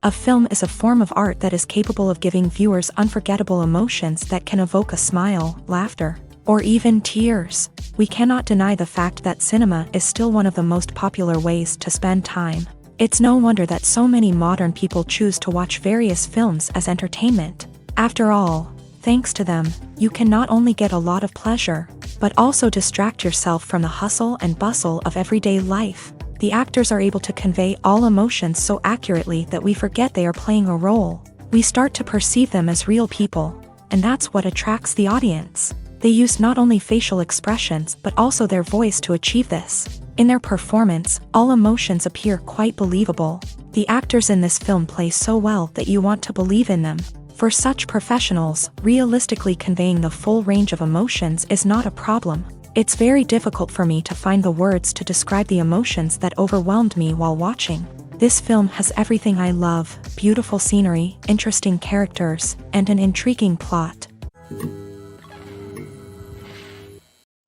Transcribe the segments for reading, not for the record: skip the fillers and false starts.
A film is a form of art that is capable of giving viewers unforgettable emotions that can evoke a smile, laughter, or even tears. We cannot deny the fact that cinema is still one of the most popular ways to spend time. It's no wonder that so many modern people choose to watch various films as entertainment. After all, thanks to them, you can not only get a lot of pleasure, but also distract yourself from the hustle and bustle of everyday life. The actors are able to convey all emotions so accurately that we forget they are playing a role. We start to perceive them as real people, and that's what attracts the audience. They use not only facial expressions but also their voice to achieve this. In their performance, all emotions appear quite believable. The actors in this film play so well that you want to believe in them. For such professionals, realistically conveying the full range of emotions is not a problem. It's very difficult for me to find the words to describe the emotions that overwhelmed me while watching. This film has everything I love: beautiful scenery, interesting characters, and an intriguing plot.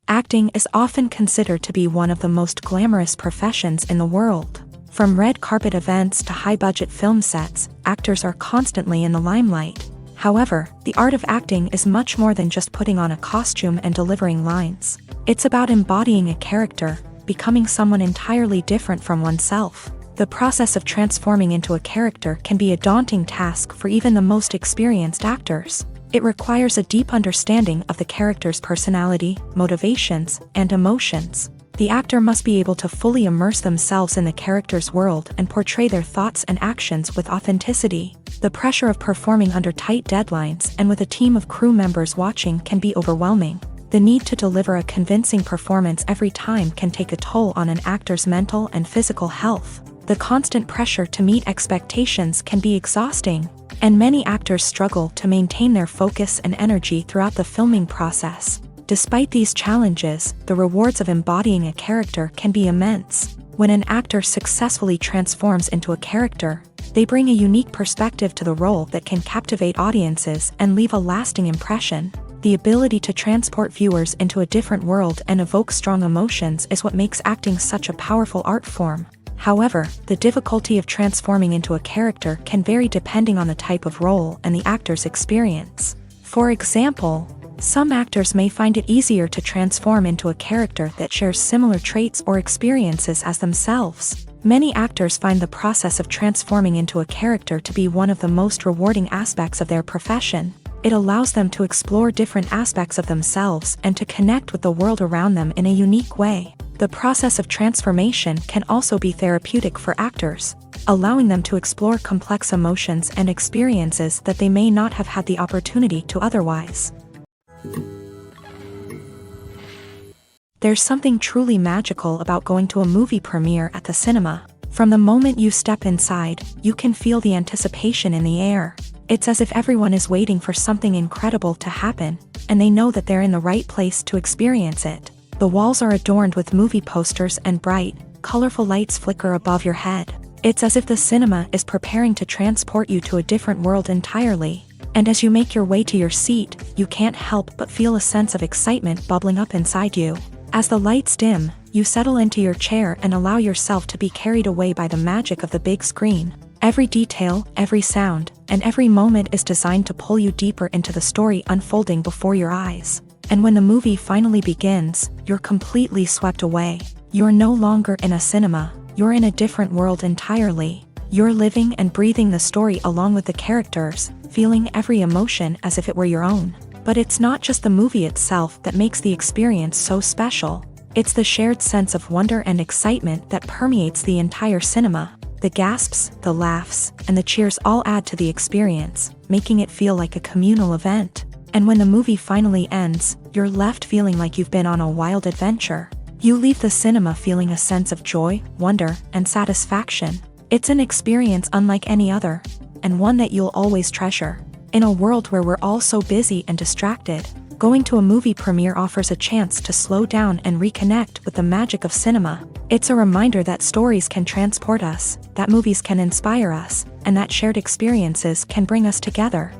Acting is often considered to be one of the most glamorous professions in the world. From red carpet events to high-budget film sets, actors are constantly in the limelight. However, the art of acting is much more than just putting on a costume and delivering lines. It's about embodying a character, becoming someone entirely different from oneself. The process of transforming into a character can be a daunting task for even the most experienced actors. It requires a deep understanding of the character's personality, motivations, and emotions. The actor must be able to fully immerse themselves in the character's world and portray their thoughts and actions with authenticity. The pressure of performing under tight deadlines and with a team of crew members watching can be overwhelming. The need to deliver a convincing performance every time can take a toll on an actor's mental and physical health. The constant pressure to meet expectations can be exhausting, and many actors struggle to maintain their focus and energy throughout the filming process. Despite these challenges, the rewards of embodying a character can be immense. When an actor successfully transforms into a character, they bring a unique perspective to the role that can captivate audiences and leave a lasting impression. The ability to transport viewers into a different world and evoke strong emotions is what makes acting such a powerful art form. However, the difficulty of transforming into a character can vary depending on the type of role and the actor's experience. For example, some actors may find it easier to transform into a character that shares similar traits or experiences as themselves. Many actors find the process of transforming into a character to be one of the most rewarding aspects of their profession. It allows them to explore different aspects of themselves and to connect with the world around them in a unique way. The process of transformation can also be therapeutic for actors, allowing them to explore complex emotions and experiences that they may not have had the opportunity to otherwise. There's something truly magical about going to a movie premiere at the cinema. From the moment you step inside, you can feel the anticipation in the air. It's as if everyone is waiting for something incredible to happen, and they know that they're in the right place to experience it. The walls are adorned with movie posters and bright, colorful lights flicker above your head. It's as if the cinema is preparing to transport you to a different world entirely. And as you make your way to your seat, you can't help but feel a sense of excitement bubbling up inside you. As the lights dim, you settle into your chair and allow yourself to be carried away by the magic of the big screen. Every detail, every sound, and every moment is designed to pull you deeper into the story unfolding before your eyes. And when the movie finally begins, you're completely swept away. You're no longer in a cinema, you're in a different world entirely. You're living and breathing the story along with the characters, feeling every emotion as if it were your own. But it's not just the movie itself that makes the experience so special. It's the shared sense of wonder and excitement that permeates the entire cinema. The gasps, the laughs, and the cheers all add to the experience, making it feel like a communal event. And when the movie finally ends, you're left feeling like you've been on a wild adventure. You leave the cinema feeling a sense of joy, wonder, and satisfaction. It's an experience unlike any other, and one that you'll always treasure. In a world where we're all so busy and distracted, going to a movie premiere offers a chance to slow down and reconnect with the magic of cinema. It's a reminder that stories can transport us, that movies can inspire us, and that shared experiences can bring us together.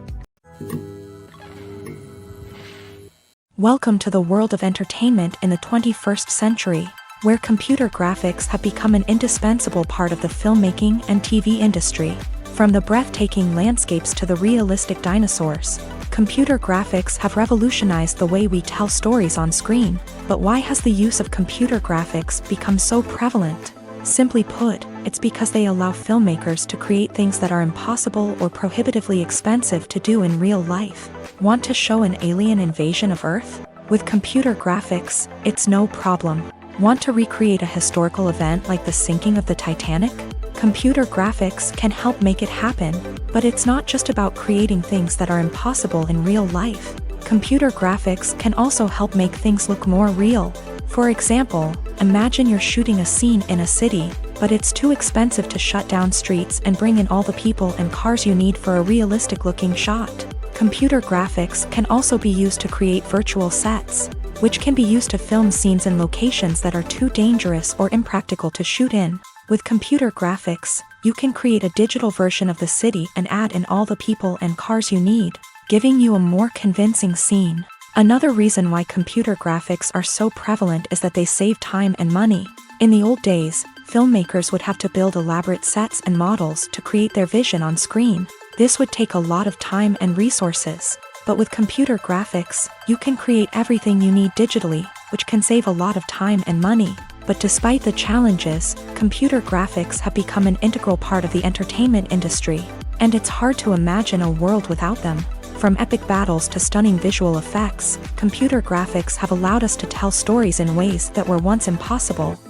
Welcome to the world of entertainment in the 21st century, where computer graphics have become an indispensable part of the filmmaking and TV industry. From the breathtaking landscapes to the realistic dinosaurs, computer graphics have revolutionized the way we tell stories on screen. But why has the use of computer graphics become so prevalent? Simply put, it's because they allow filmmakers to create things that are impossible or prohibitively expensive to do in real life. Want to show an alien invasion of Earth? With computer graphics, it's no problem. Want to recreate a historical event like the sinking of the Titanic? Computer graphics can help make it happen, but it's not just about creating things that are impossible in real life. Computer graphics can also help make things look more real. For example, imagine you're shooting a scene in a city, but it's too expensive to shut down streets and bring in all the people and cars you need for a realistic-looking shot. Computer graphics can also be used to create virtual sets, which can be used to film scenes in locations that are too dangerous or impractical to shoot in. With computer graphics, you can create a digital version of the city and add in all the people and cars you need, giving you a more convincing scene. Another reason why computer graphics are so prevalent is that they save time and money. In the old days, filmmakers would have to build elaborate sets and models to create their vision on screen. This would take a lot of time and resources. But with computer graphics, you can create everything you need digitally, which can save a lot of time and money. But despite the challenges, computer graphics have become an integral part of the entertainment industry, and it's hard to imagine a world without them. From epic battles to stunning visual effects, computer graphics have allowed us to tell stories in ways that were once impossible.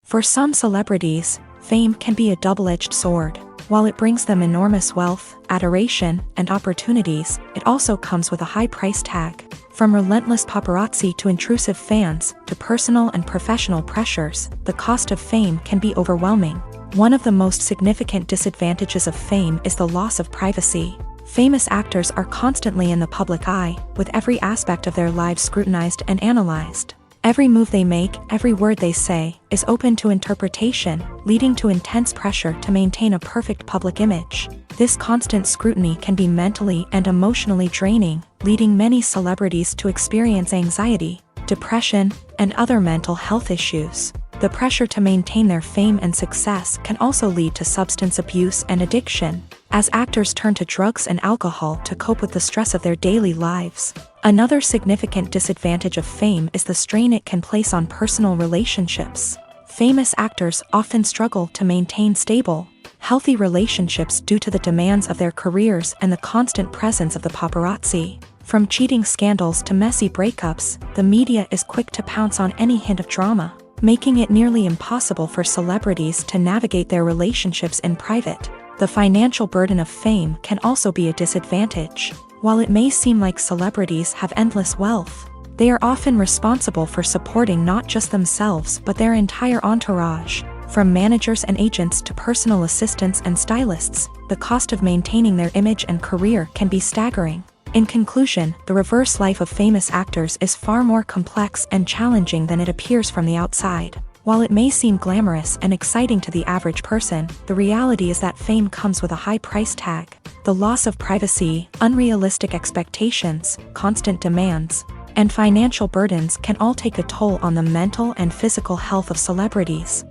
For some celebrities, fame can be a double-edged sword. While it brings them enormous wealth, adoration, and opportunities, it also comes with a high price tag. From relentless paparazzi to intrusive fans, to personal and professional pressures, the cost of fame can be overwhelming. One of the most significant disadvantages of fame is the loss of privacy. Famous actors are constantly in the public eye, with every aspect of their lives scrutinized and analyzed. Every move they make, every word they say, is open to interpretation, leading to intense pressure to maintain a perfect public image. This constant scrutiny can be mentally and emotionally draining, leading many celebrities to experience anxiety, depression, and other mental health issues. The pressure to maintain their fame and success can also lead to substance abuse and addiction, as actors turn to drugs and alcohol to cope with the stress of their daily lives. Another significant disadvantage of fame is the strain it can place on personal relationships. Famous actors often struggle to maintain stable, healthy relationships due to the demands of their careers and the constant presence of the paparazzi. From cheating scandals to messy breakups, the media is quick to pounce on any hint of drama, making it nearly impossible for celebrities to navigate their relationships in private. The financial burden of fame can also be a disadvantage. While it may seem like celebrities have endless wealth, they are often responsible for supporting not just themselves but their entire entourage. From managers and agents to personal assistants and stylists, the cost of maintaining their image and career can be staggering. In conclusion, the reverse life of famous actors is far more complex and challenging than it appears from the outside. While it may seem glamorous and exciting to the average person, the reality is that fame comes with a high price tag. The loss of privacy, unrealistic expectations, constant demands, and financial burdens can all take a toll on the mental and physical health of celebrities.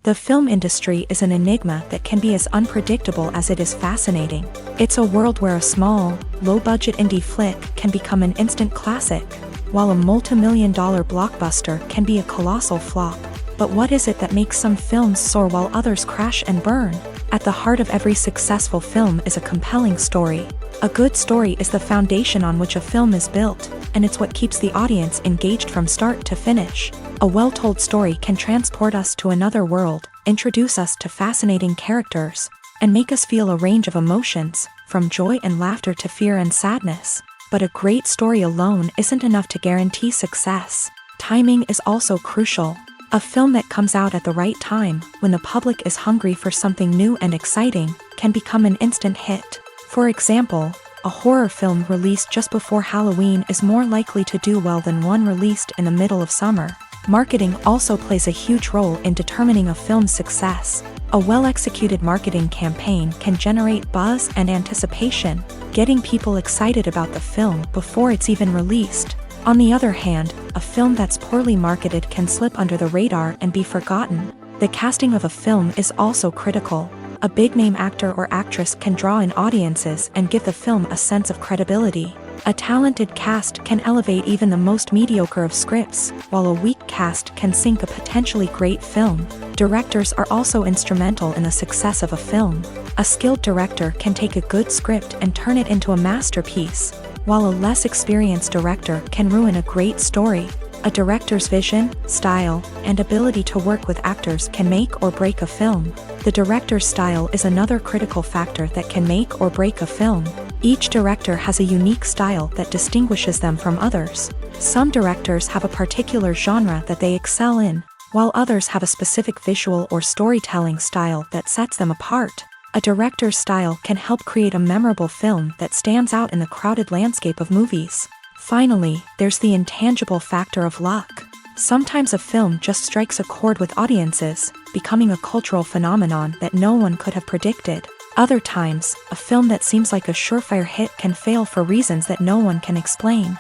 The film industry is an enigma that can be as unpredictable as it is fascinating. It's a world where a small, low-budget indie flick can become an instant classic, while a multi-million-dollar blockbuster can be a colossal flop. But what is it that makes some films soar while others crash and burn? At the heart of every successful film is a compelling story. A good story is the foundation on which a film is built, and it's what keeps the audience engaged from start to finish. A well-told story can transport us to another world, introduce us to fascinating characters, and make us feel a range of emotions, from joy and laughter to fear and sadness. But a great story alone isn't enough to guarantee success. Timing is also crucial. A film that comes out at the right time, when the public is hungry for something new and exciting, can become an instant hit. For example, a horror film released just before Halloween is more likely to do well than one released in the middle of summer. Marketing also plays a huge role in determining a film's success. A well-executed marketing campaign can generate buzz and anticipation, getting people excited about the film before it's even released. On the other hand, a film that's poorly marketed can slip under the radar and be forgotten. The casting of a film is also critical. A big-name actor or actress can draw in audiences and give the film a sense of credibility. A talented cast can elevate even the most mediocre of scripts, while a weak cast can sink a potentially great film. Directors are also instrumental in the success of a film. A skilled director can take a good script and turn it into a masterpiece, while a less experienced director can ruin a great story. A director's vision, style, and ability to work with actors can make or break a film. The director's style is another critical factor that can make or break a film. Each director has a unique style that distinguishes them from others. Some directors have a particular genre that they excel in, while others have a specific visual or storytelling style that sets them apart. A director's style can help create a memorable film that stands out in the crowded landscape of movies. Finally, there's the intangible factor of luck. Sometimes a film just strikes a chord with audiences, becoming a cultural phenomenon that no one could have predicted. Other times, a film that seems like a surefire hit can fail for reasons that no one can explain.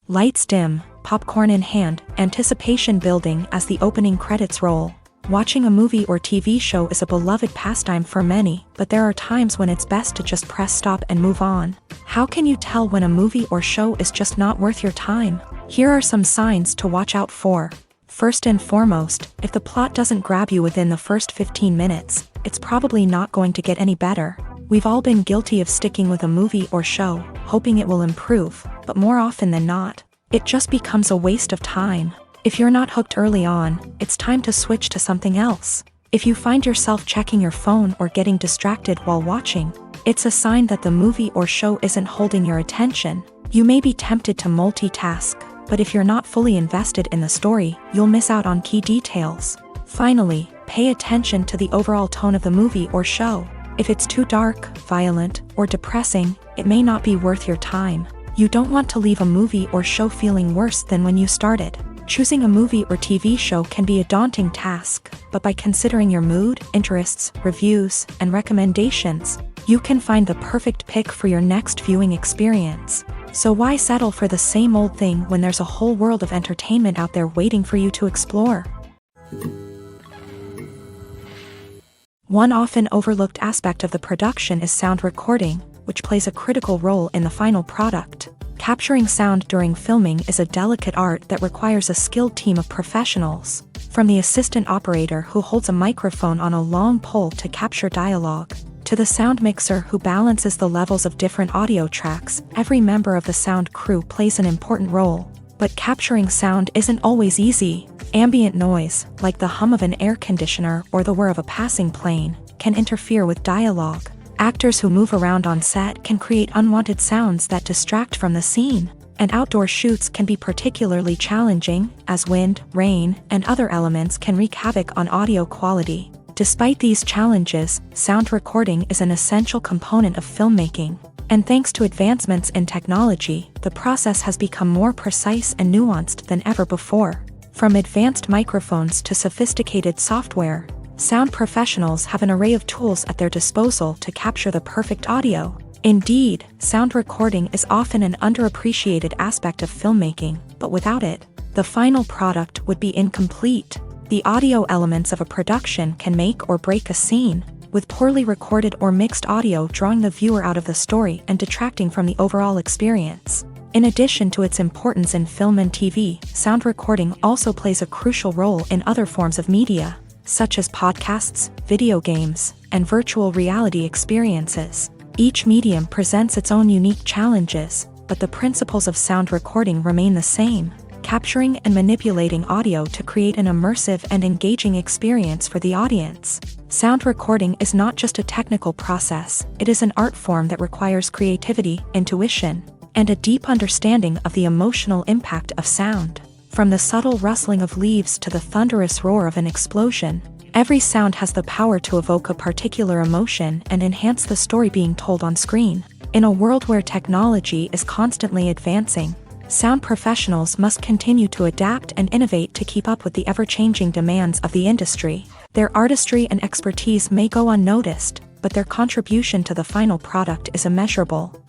Lights dim, popcorn in hand, anticipation building as the opening credits roll. Watching a movie or TV show is a beloved pastime for many, but there are times when it's best to just press stop and move on. How can you tell when a movie or show is just not worth your time? Here are some signs to watch out for. First and foremost, if the plot doesn't grab you within the first 15 minutes, it's probably not going to get any better. We've all been guilty of sticking with a movie or show, hoping it will improve, but more often than not, it just becomes a waste of time. If you're not hooked early on, it's time to switch to something else. If you find yourself checking your phone or getting distracted while watching, it's a sign that the movie or show isn't holding your attention. You may be tempted to multitask, but if you're not fully invested in the story, you'll miss out on key details. Finally, pay attention to the overall tone of the movie or show. If it's too dark, violent, or depressing, it may not be worth your time. You don't want to leave a movie or show feeling worse than when you started. Choosing a movie or TV show can be a daunting task, but by considering your mood, interests, reviews, and recommendations, you can find the perfect pick for your next viewing experience. So why settle for the same old thing when there's a whole world of entertainment out there waiting for you to explore? One often overlooked aspect of the production is sound recording, which plays a critical role in the final product. Capturing sound during filming is a delicate art that requires a skilled team of professionals. From the assistant operator who holds a microphone on a long pole to capture dialogue, to the sound mixer who balances the levels of different audio tracks, every member of the sound crew plays an important role. But capturing sound isn't always easy. Ambient noise, like the hum of an air conditioner or the whir of a passing plane, can interfere with dialogue. Actors who move around on set can create unwanted sounds that distract from the scene, and outdoor shoots can be particularly challenging, as wind, rain, and other elements can wreak havoc on audio quality. Despite these challenges, sound recording is an essential component of filmmaking, and thanks to advancements in technology, the process has become more precise and nuanced than ever before. From advanced microphones to sophisticated software, sound professionals have an array of tools at their disposal to capture the perfect audio. Indeed, sound recording is often an underappreciated aspect of filmmaking, but without it, the final product would be incomplete. The audio elements of a production can make or break a scene, with poorly recorded or mixed audio drawing the viewer out of the story and detracting from the overall experience. In addition to its importance in film and TV, sound recording also plays a crucial role in other forms of media, such as podcasts, video games, and virtual reality experiences. Each medium presents its own unique challenges, but the principles of sound recording remain the same, capturing and manipulating audio to create an immersive and engaging experience for the audience. Sound recording is not just a technical process, it is an art form that requires creativity, intuition, and a deep understanding of the emotional impact of sound. From the subtle rustling of leaves to the thunderous roar of an explosion, every sound has the power to evoke a particular emotion and enhance the story being told on screen. In a world where technology is constantly advancing, sound professionals must continue to adapt and innovate to keep up with the ever-changing demands of the industry. Their artistry and expertise may go unnoticed, but their contribution to the final product is immeasurable.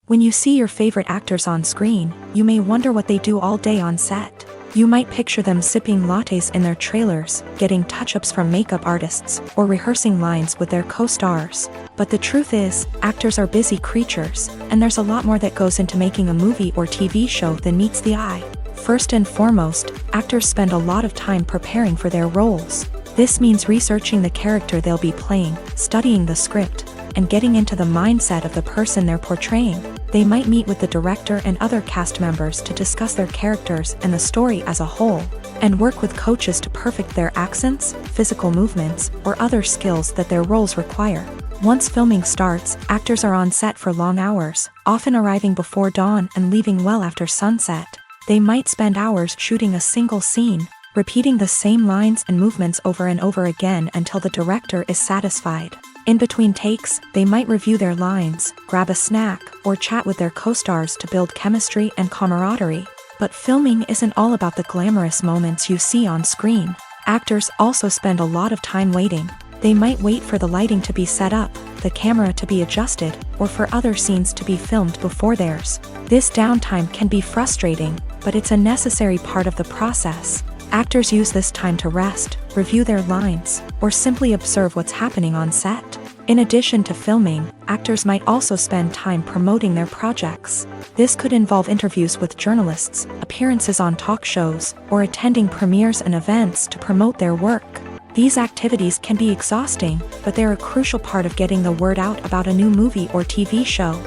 When you see your favorite actors on screen, you may wonder what they do all day on set. You might picture them sipping lattes in their trailers, getting touch-ups from makeup artists, or rehearsing lines with their co-stars. But the truth is, actors are busy creatures, and there's a lot more that goes into making a movie or TV show than meets the eye. First and foremost, actors spend a lot of time preparing for their roles. This means researching the character they'll be playing, studying the script, and getting into the mindset of the person they're portraying. They might meet with the director and other cast members to discuss their characters and the story as a whole, and work with coaches to perfect their accents, physical movements, or other skills that their roles require. Once filming starts, actors are on set for long hours, often arriving before dawn and leaving well after sunset. They might spend hours shooting a single scene, repeating the same lines and movements over and over again until the director is satisfied. In between takes, they might review their lines, grab a snack, or chat with their co-stars to build chemistry and camaraderie. But filming isn't all about the glamorous moments you see on screen. Actors also spend a lot of time waiting. They might wait for the lighting to be set up, the camera to be adjusted, or for other scenes to be filmed before theirs. This downtime can be frustrating, but it's a necessary part of the process. Actors use this time to rest, review their lines, or simply observe what's happening on set. In addition to filming, actors might also spend time promoting their projects. This could involve interviews with journalists, appearances on talk shows, or attending premieres and events to promote their work. These activities can be exhausting, but they're a crucial part of getting the word out about a new movie or TV show.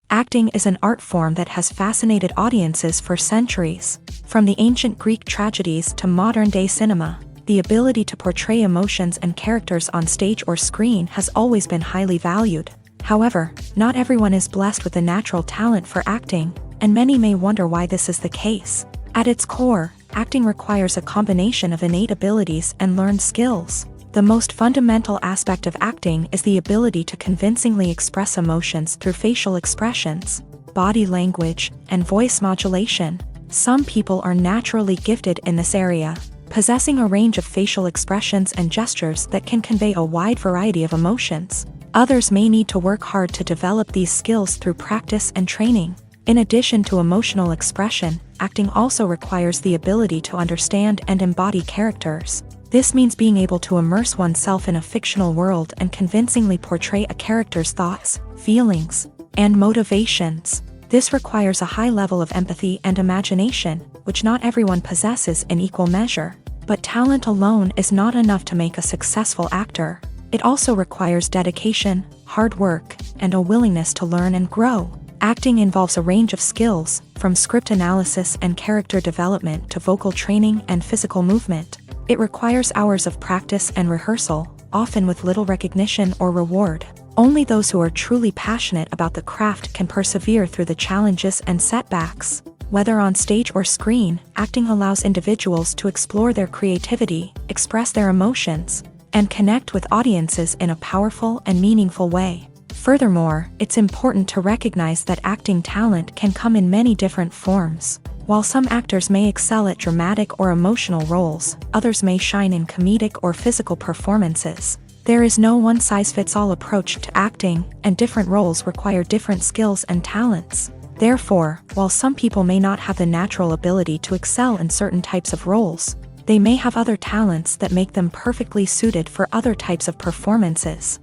Acting is an art form that has fascinated audiences for centuries. From the ancient Greek tragedies to modern-day cinema, the ability to portray emotions and characters on stage or screen has always been highly valued. However, not everyone is blessed with a natural talent for acting, and many may wonder why this is the case. At its core, acting requires a combination of innate abilities and learned skills. The most fundamental aspect of acting is the ability to convincingly express emotions through facial expressions, body language, and voice modulation. Some people are naturally gifted in this area, possessing a range of facial expressions and gestures that can convey a wide variety of emotions. Others may need to work hard to develop these skills through practice and training. In addition to emotional expression, acting also requires the ability to understand and embody characters. This means being able to immerse oneself in a fictional world and convincingly portray a character's thoughts, feelings, and motivations. This requires a high level of empathy and imagination, which not everyone possesses in equal measure. But talent alone is not enough to make a successful actor. It also requires dedication, hard work, and a willingness to learn and grow. Acting involves a range of skills, from script analysis and character development to vocal training and physical movement. It requires hours of practice and rehearsal, often with little recognition or reward. Only those who are truly passionate about the craft can persevere through the challenges and setbacks. Whether on stage or screen, acting allows individuals to explore their creativity, express their emotions, and connect with audiences in a powerful and meaningful way. Furthermore, it's important to recognize that acting talent can come in many different forms. While some actors may excel at dramatic or emotional roles, others may shine in comedic or physical performances. There is no one-size-fits-all approach to acting, and different roles require different skills and talents. Therefore, while some people may not have the natural ability to excel in certain types of roles, they may have other talents that make them perfectly suited for other types of performances.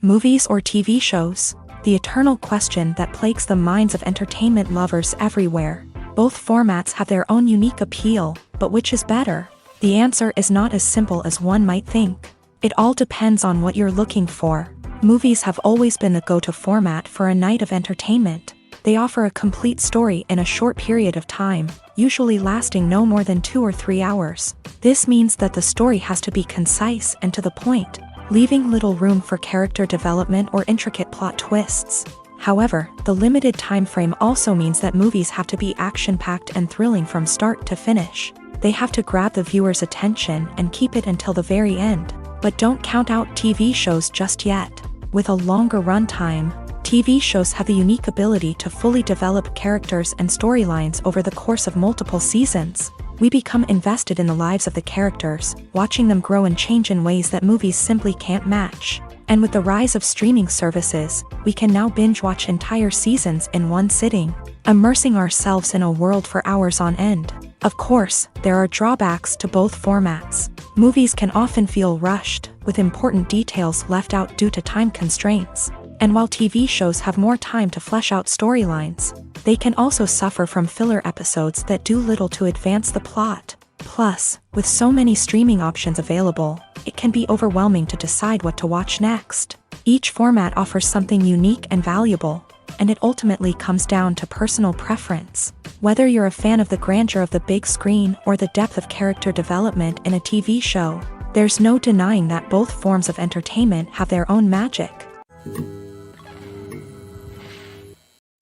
Movies or TV shows? The eternal question that plagues the minds of entertainment lovers everywhere. Both formats have their own unique appeal, but which is better? The answer is not as simple as one might think. It all depends on what you're looking for. Movies have always been the go-to format for a night of entertainment. They offer a complete story in a short period of time, usually lasting no more than 2 or 3 hours. This means that the story has to be concise and to the point, leaving little room for character development or intricate plot twists. However, the limited time frame also means that movies have to be action-packed and thrilling from start to finish. They have to grab the viewer's attention and keep it until the very end. But don't count out TV shows just yet. With a longer runtime, TV shows have the unique ability to fully develop characters and storylines over the course of multiple seasons. We become invested in the lives of the characters, watching them grow and change in ways that movies simply can't match. And with the rise of streaming services, we can now binge-watch entire seasons in one sitting, immersing ourselves in a world for hours on end. Of course, there are drawbacks to both formats. Movies can often feel rushed, with important details left out due to time constraints. And while TV shows have more time to flesh out storylines, they can also suffer from filler episodes that do little to advance the plot. Plus, with so many streaming options available, it can be overwhelming to decide what to watch next. Each format offers something unique and valuable, and it ultimately comes down to personal preference. Whether you're a fan of the grandeur of the big screen or the depth of character development in a TV show, there's no denying that both forms of entertainment have their own magic.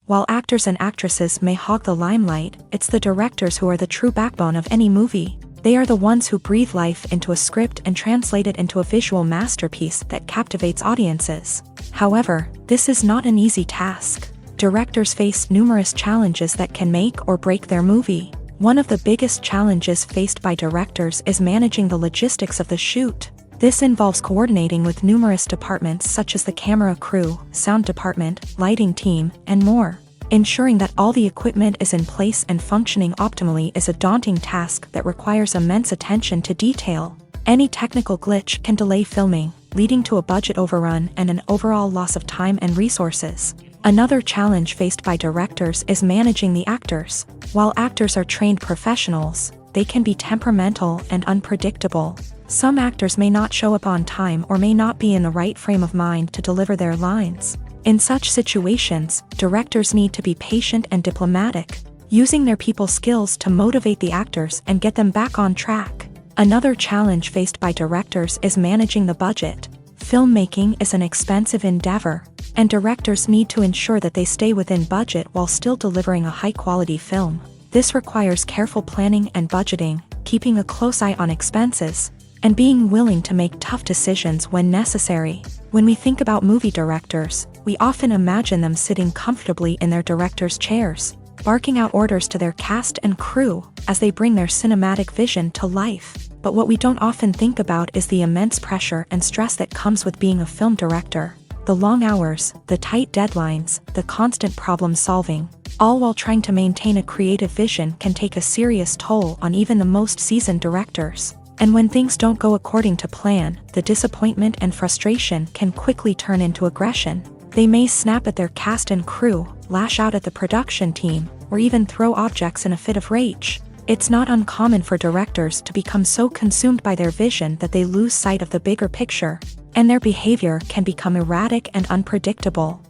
While actors and actresses may hog the limelight, it's the directors who are the true backbone of any movie. They are the ones who breathe life into a script and translate it into a visual masterpiece that captivates audiences. However, this is not an easy task. Directors face numerous challenges that can make or break their movie. One of the biggest challenges faced by directors is managing the logistics of the shoot. This involves coordinating with numerous departments such as the camera crew, sound department, lighting team, and more. Ensuring that all the equipment is in place and functioning optimally is a daunting task that requires immense attention to detail. Any technical glitch can delay filming, leading to a budget overrun and an overall loss of time and resources. Another challenge faced by directors is managing the actors. While actors are trained professionals, they can be temperamental and unpredictable. Some actors may not show up on time or may not be in the right frame of mind to deliver their lines. In such situations, directors need to be patient and diplomatic, using their people skills to motivate the actors and get them back on track. Another challenge faced by directors is managing the budget. Filmmaking is an expensive endeavor, and directors need to ensure that they stay within budget while still delivering a high-quality film. This requires careful planning and budgeting, keeping a close eye on expenses, and being willing to make tough decisions when necessary. When we think about movie directors, we often imagine them sitting comfortably in their director's chairs, barking out orders to their cast and crew as they bring their cinematic vision to life. But what we don't often think about is the immense pressure and stress that comes with being a film director. The long hours, the tight deadlines, the constant problem solving, all while trying to maintain a creative vision can take a serious toll on even the most seasoned directors. And when things don't go according to plan, the disappointment and frustration can quickly turn into aggression. They may snap at their cast and crew, lash out at the production team, or even throw objects in a fit of rage. It's not uncommon for directors to become so consumed by their vision that they lose sight of the bigger picture, and their behavior can become erratic and unpredictable.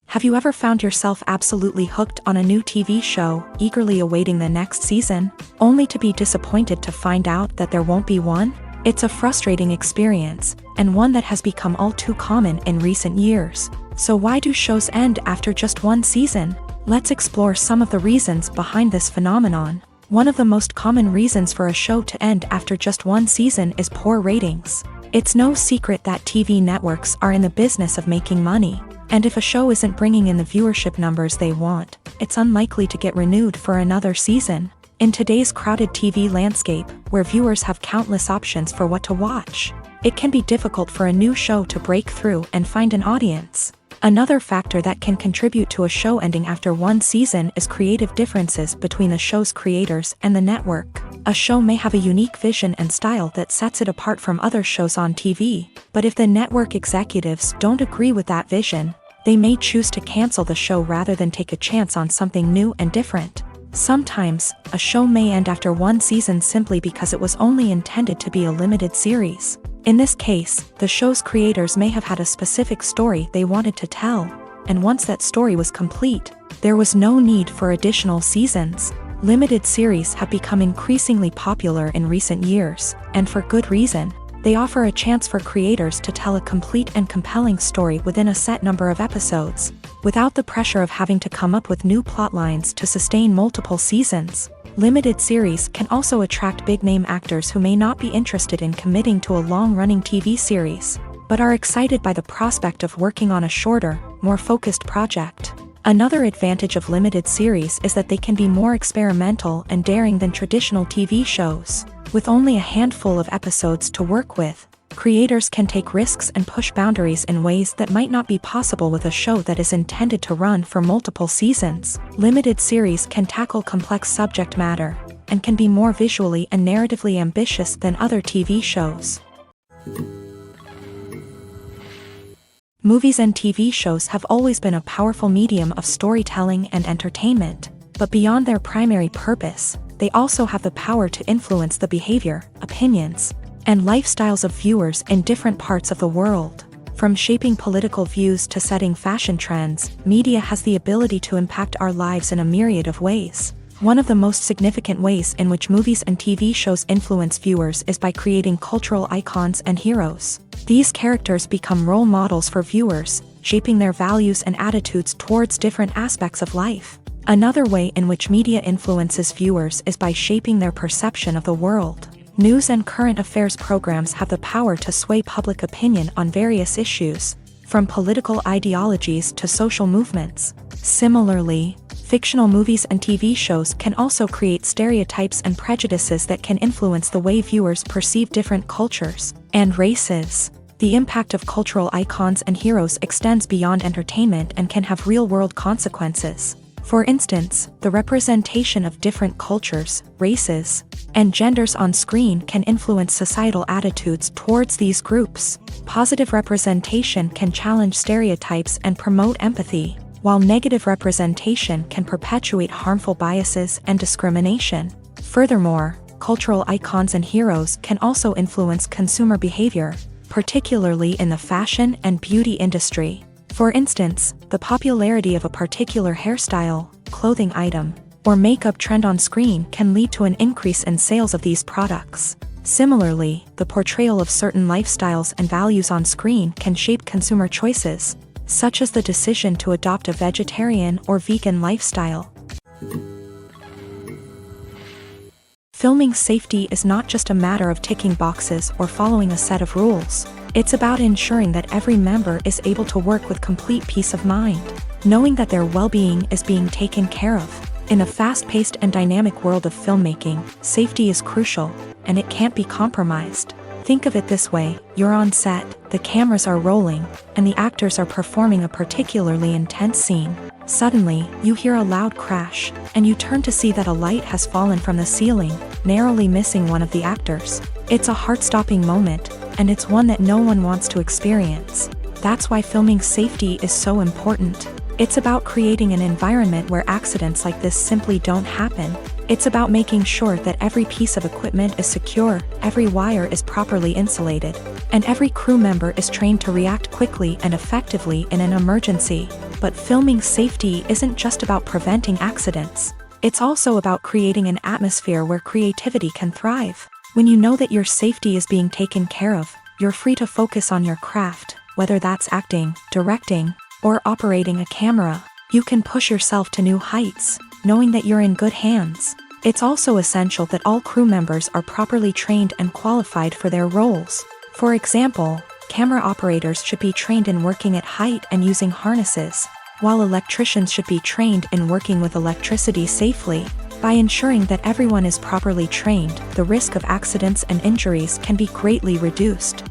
Have you ever found yourself absolutely hooked on a new TV show, eagerly awaiting the next season, only to be disappointed to find out that there won't be one? It's a frustrating experience, and one that has become all too common in recent years. So why do shows end after just one season? Let's explore some of the reasons behind this phenomenon. One of the most common reasons for a show to end after just one season is poor ratings. It's no secret that TV networks are in the business of making money. And if a show isn't bringing in the viewership numbers they want, it's unlikely to get renewed for another season. In today's crowded TV landscape, where viewers have countless options for what to watch, it can be difficult for a new show to break through and find an audience. Another factor that can contribute to a show ending after one season is creative differences between the show's creators and the network. A show may have a unique vision and style that sets it apart from other shows on TV, but if the network executives don't agree with that vision, they may choose to cancel the show rather than take a chance on something new and different. Sometimes, a show may end after one season simply because it was only intended to be a limited series. In this case, the show's creators may have had a specific story they wanted to tell, and once that story was complete, there was no need for additional seasons. Limited series have become increasingly popular in recent years, and for good reason. They offer a chance for creators to tell a complete and compelling story within a set number of episodes, without the pressure of having to come up with new plot lines to sustain multiple seasons. Limited series can also attract big-name actors who may not be interested in committing to a long-running TV series, but are excited by the prospect of working on a shorter, more focused project. Another advantage of limited series is that they can be more experimental and daring than traditional TV shows. With only a handful of episodes to work with, creators can take risks and push boundaries in ways that might not be possible with a show that is intended to run for multiple seasons. Limited series can tackle complex subject matter and can be more visually and narratively ambitious than other TV shows. Movies and TV shows have always been a powerful medium of storytelling and entertainment, but beyond their primary purpose, they also have the power to influence the behavior, opinions, and lifestyles of viewers in different parts of the world. From shaping political views to setting fashion trends, media has the ability to impact our lives in a myriad of ways. One of the most significant ways in which movies and TV shows influence viewers is by creating cultural icons and heroes. These characters become role models for viewers, shaping their values and attitudes towards different aspects of life. Another way in which media influences viewers is by shaping their perception of the world. News and current affairs programs have the power to sway public opinion on various issues, from political ideologies to social movements. Similarly, fictional movies and TV shows can also create stereotypes and prejudices that can influence the way viewers perceive different cultures and races. The impact of cultural icons and heroes extends beyond entertainment and can have real-world consequences. For instance, the representation of different cultures, races, and genders on screen can influence societal attitudes towards these groups. Positive representation can challenge stereotypes and promote empathy, while negative representation can perpetuate harmful biases and discrimination. Furthermore, cultural icons and heroes can also influence consumer behavior, particularly in the fashion and beauty industry. For instance, the popularity of a particular hairstyle, clothing item, or makeup trend on screen can lead to an increase in sales of these products. Similarly, the portrayal of certain lifestyles and values on screen can shape consumer choices, such as the decision to adopt a vegetarian or vegan lifestyle. Filming safety is not just a matter of ticking boxes or following a set of rules. It's about ensuring that every member is able to work with complete peace of mind, knowing that their well-being is being taken care of. In a fast-paced and dynamic world of filmmaking, safety is crucial, and it can't be compromised. Think of it this way: you're on set, the cameras are rolling, and the actors are performing a particularly intense scene. Suddenly, you hear a loud crash, and you turn to see that a light has fallen from the ceiling, narrowly missing one of the actors. It's a heart-stopping moment, and it's one that no one wants to experience. That's why filming safety is so important. It's about creating an environment where accidents like this simply don't happen. It's about making sure that every piece of equipment is secure, every wire is properly insulated, and every crew member is trained to react quickly and effectively in an emergency. But filming safety isn't just about preventing accidents. It's also about creating an atmosphere where creativity can thrive. When you know that your safety is being taken care of, you're free to focus on your craft, whether that's acting, directing, or operating a camera. You can push yourself to new heights, knowing that you're in good hands. It's also essential that all crew members are properly trained and qualified for their roles. For example, camera operators should be trained in working at height and using harnesses, while electricians should be trained in working with electricity safely. By ensuring that everyone is properly trained, the risk of accidents and injuries can be greatly reduced.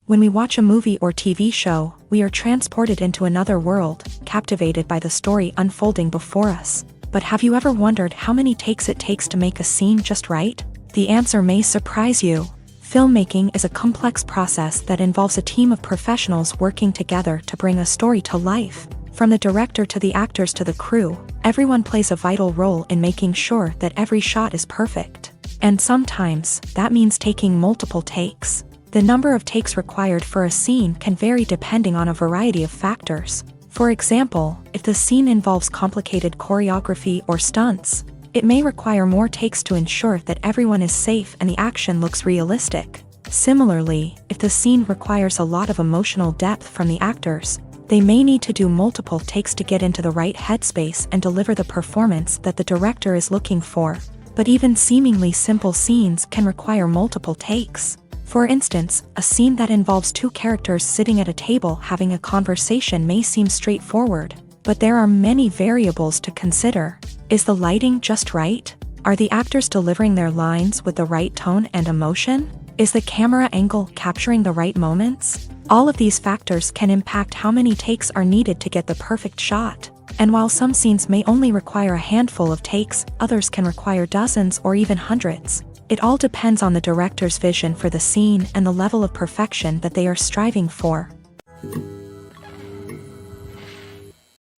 When we watch a movie or TV show, we are transported into another world, captivated by the story unfolding before us. But have you ever wondered how many takes it takes to make a scene just right? The answer may surprise you. Filmmaking is a complex process that involves a team of professionals working together to bring a story to life. From the director to the actors to the crew, everyone plays a vital role in making sure that every shot is perfect. And sometimes, that means taking multiple takes. The number of takes required for a scene can vary depending on a variety of factors. For example, if the scene involves complicated choreography or stunts, it may require more takes to ensure that everyone is safe and the action looks realistic. Similarly, if the scene requires a lot of emotional depth from the actors, they may need to do multiple takes to get into the right headspace and deliver the performance that the director is looking for. But even seemingly simple scenes can require multiple takes. For instance, a scene that involves two characters sitting at a table having a conversation may seem straightforward, but there are many variables to consider. Is the lighting just right? Are the actors delivering their lines with the right tone and emotion? Is the camera angle capturing the right moments? All of these factors can impact how many takes are needed to get the perfect shot. And while some scenes may only require a handful of takes, others can require dozens or even hundreds. It all depends on the director's vision for the scene and the level of perfection that they are striving for.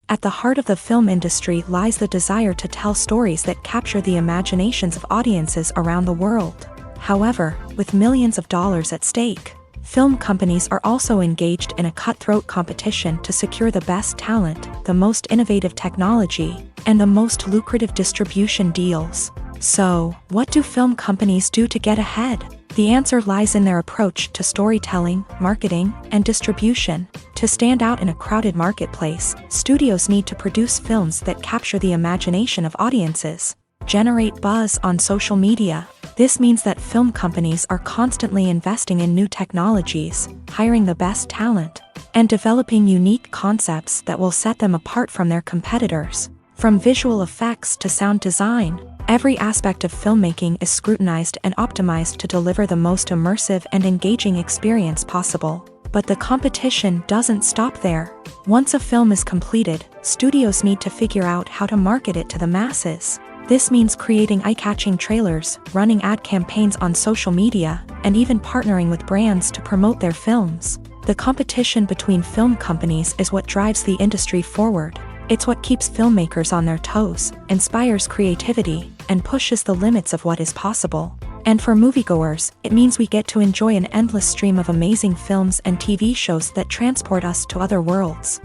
At the heart of the film industry lies the desire to tell stories that capture the imaginations of audiences around the world. However, with millions of dollars at stake, film companies are also engaged in a cutthroat competition to secure the best talent, the most innovative technology, and the most lucrative distribution deals. So, what do film companies do to get ahead? The answer lies in their approach to storytelling, marketing, and distribution. To stand out in a crowded marketplace, studios need to produce films that capture the imagination of audiences, generate buzz on social media. This means that film companies are constantly investing in new technologies, hiring the best talent, and developing unique concepts that will set them apart from their competitors. From visual effects to sound design, every aspect of filmmaking is scrutinized and optimized to deliver the most immersive and engaging experience possible. But the competition doesn't stop there. Once a film is completed, studios need to figure out how to market it to the masses. This means creating eye-catching trailers, running ad campaigns on social media, and even partnering with brands to promote their films. The competition between film companies is what drives the industry forward. It's what keeps filmmakers on their toes, inspires creativity, and pushes the limits of what is possible. And for moviegoers, it means we get to enjoy an endless stream of amazing films and TV shows that transport us to other worlds.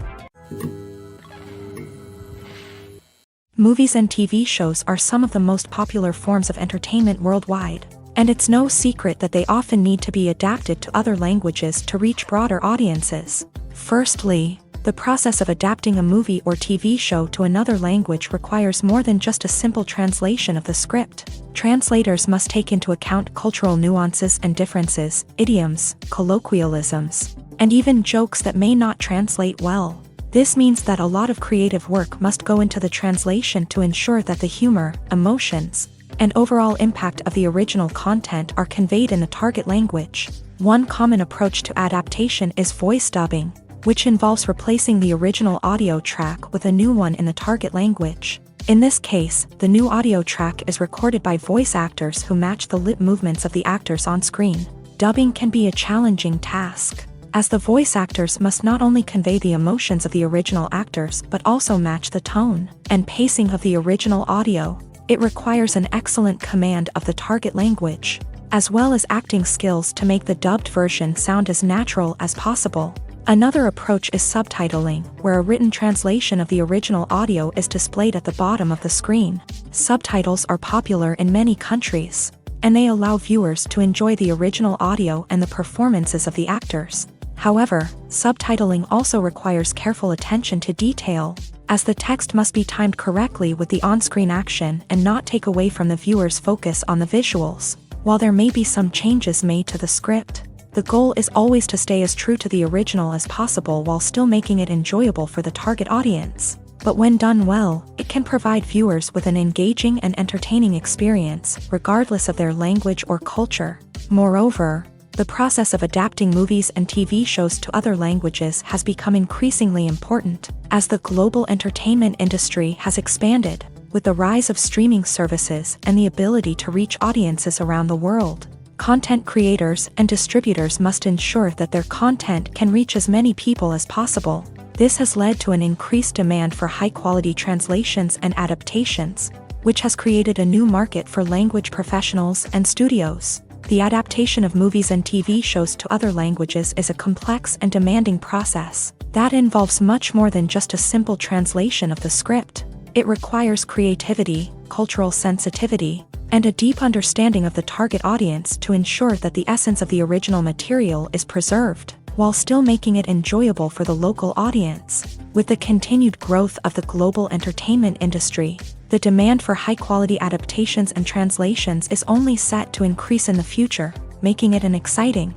Movies and TV shows are some of the most popular forms of entertainment worldwide, and it's no secret that they often need to be adapted to other languages to reach broader audiences. Firstly, the process of adapting a movie or TV show to another language requires more than just a simple translation of the script. Translators must take into account cultural nuances and differences, idioms, colloquialisms, and even jokes that may not translate well. This means that a lot of creative work must go into the translation to ensure that the humor, emotions, and overall impact of the original content are conveyed in the target language. One common approach to adaptation is voice dubbing, which involves replacing the original audio track with a new one in the target language. In this case, the new audio track is recorded by voice actors who match the lip movements of the actors on screen. Dubbing can be a challenging task, as the voice actors must not only convey the emotions of the original actors but also match the tone and pacing of the original audio. It requires an excellent command of the target language, as well as acting skills to make the dubbed version sound as natural as possible. Another approach is subtitling, where a written translation of the original audio is displayed at the bottom of the screen. Subtitles are popular in many countries, and they allow viewers to enjoy the original audio and the performances of the actors. However, subtitling also requires careful attention to detail, as the text must be timed correctly with the on-screen action and not take away from the viewer's focus on the visuals. While there may be some changes made to the script, the goal is always to stay as true to the original as possible while still making it enjoyable for the target audience. But when done well, it can provide viewers with an engaging and entertaining experience, regardless of their language or culture. Moreover, the process of adapting movies and TV shows to other languages has become increasingly important, as the global entertainment industry has expanded, with the rise of streaming services and the ability to reach audiences around the world. Content creators and distributors must ensure that their content can reach as many people as possible. This has led to an increased demand for high-quality translations and adaptations, which has created a new market for language professionals and studios. The adaptation of movies and TV shows to other languages is a complex and demanding process that involves much more than just a simple translation of the script. It requires creativity, cultural sensitivity, and a deep understanding of the target audience to ensure that the essence of the original material is preserved, while still making it enjoyable for the local audience. With the continued growth of the global entertainment industry, the demand for high-quality adaptations and translations is only set to increase in the future. making it exciting.